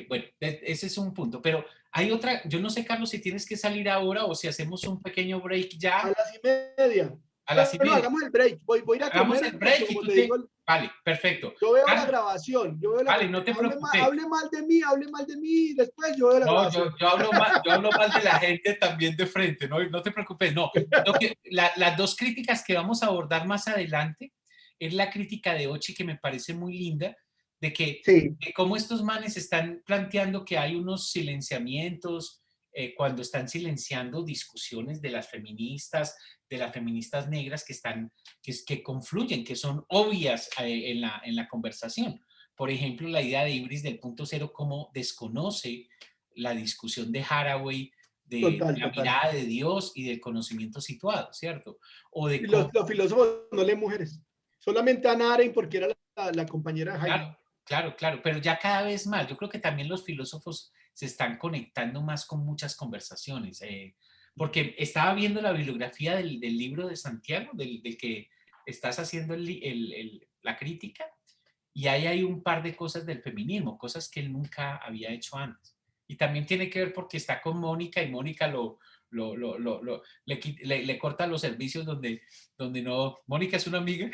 bueno, ese es un punto. Pero hay otra, yo no sé, Carlos, si tienes que salir ahora o si hacemos un pequeño break ya. A las 1:30. A las 1:30. No, hagamos el break. Voy a ir a comer. Hagamos el break y como tú te te... digo, Vale, perfecto. yo veo Carlos, la grabación. vale, no te preocupes. Hable mal de mí, después yo veo la grabación. Yo hablo mal de la gente también de frente, no te preocupes, no. Las dos críticas que vamos a abordar más adelante es la crítica de Ochi, que me parece muy linda, de cómo estos manes están planteando que hay unos silenciamientos cuando están silenciando discusiones de las feministas negras que confluyen, que son obvias en la conversación. Por ejemplo, la idea de Ibris del punto cero, cómo desconoce la discusión de Haraway de la mirada de Dios y del conocimiento situado, ¿cierto? O de los filósofos no leen mujeres, solamente a Ana Arendt porque era la compañera de Heidegger. Claro, pero ya cada vez más, yo creo que también los filósofos se están conectando más con muchas conversaciones, porque estaba viendo la bibliografía del libro de Santiago, del que estás haciendo la crítica, y ahí hay un par de cosas del feminismo, cosas que él nunca había hecho antes. Y también tiene que ver porque está con Mónica y Mónica le corta los servicios donde no. Mónica es una amiga,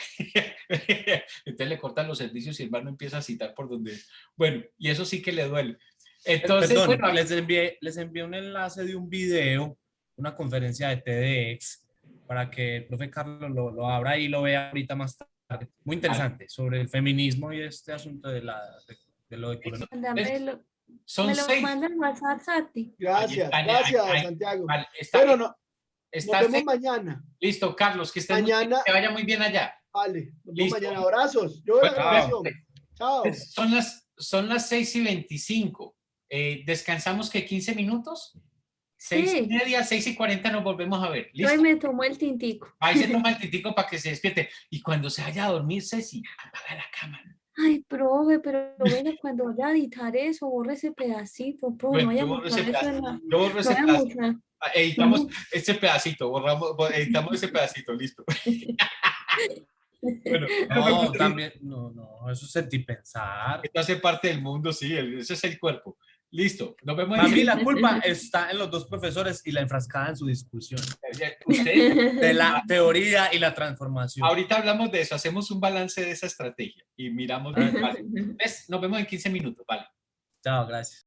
entonces le cortan los servicios y el hermano empieza a citar por donde. Bueno, y eso sí que le duele. Entonces, perdón, bueno, les envié un enlace de un video, una conferencia de TEDx, para que el profe Carlos lo abra y lo vea ahorita más tarde. Muy interesante, sobre el feminismo y este asunto de lo de colonialismo. Son me lo 6. manda en WhatsApp, Santi. Gracias, Santiago. Vale, Bueno, nos vemos mañana. Listo, Carlos, que mañana, que vaya muy bien allá. Vale, nos vemos mañana. Abrazos. Yo veo la grabación. Chao. Son las 6:25. ¿Descansamos que 15 minutos? 6:30, 6:40 nos volvemos a ver. ¿Listo? Hoy me tomó el tintico. Ahí se toma el tintico para que se despierte. Y cuando se vaya a dormir, Ceci, apaga la cámara. Ay, profe, pero venga, cuando vaya a editar eso, borre ese pedacito, profe, Bueno, no vaya yo a borro ese mostrar eso pedacito. Yo borro ese pedacito. Editamos ese pedacito, editamos ese pedacito, listo. Bueno, no, también, no, eso es sentir pensar. Esto hace parte del mundo, sí, ese es el cuerpo. Listo, nos vemos. Para mí la culpa está en los dos profesores y la enfrascada en su discusión. ¿Usted? De la teoría y la transformación. Ahorita hablamos de eso, hacemos un balance de esa estrategia y miramos. Vale. Nos vemos en 15 minutos, vale. Chao, gracias.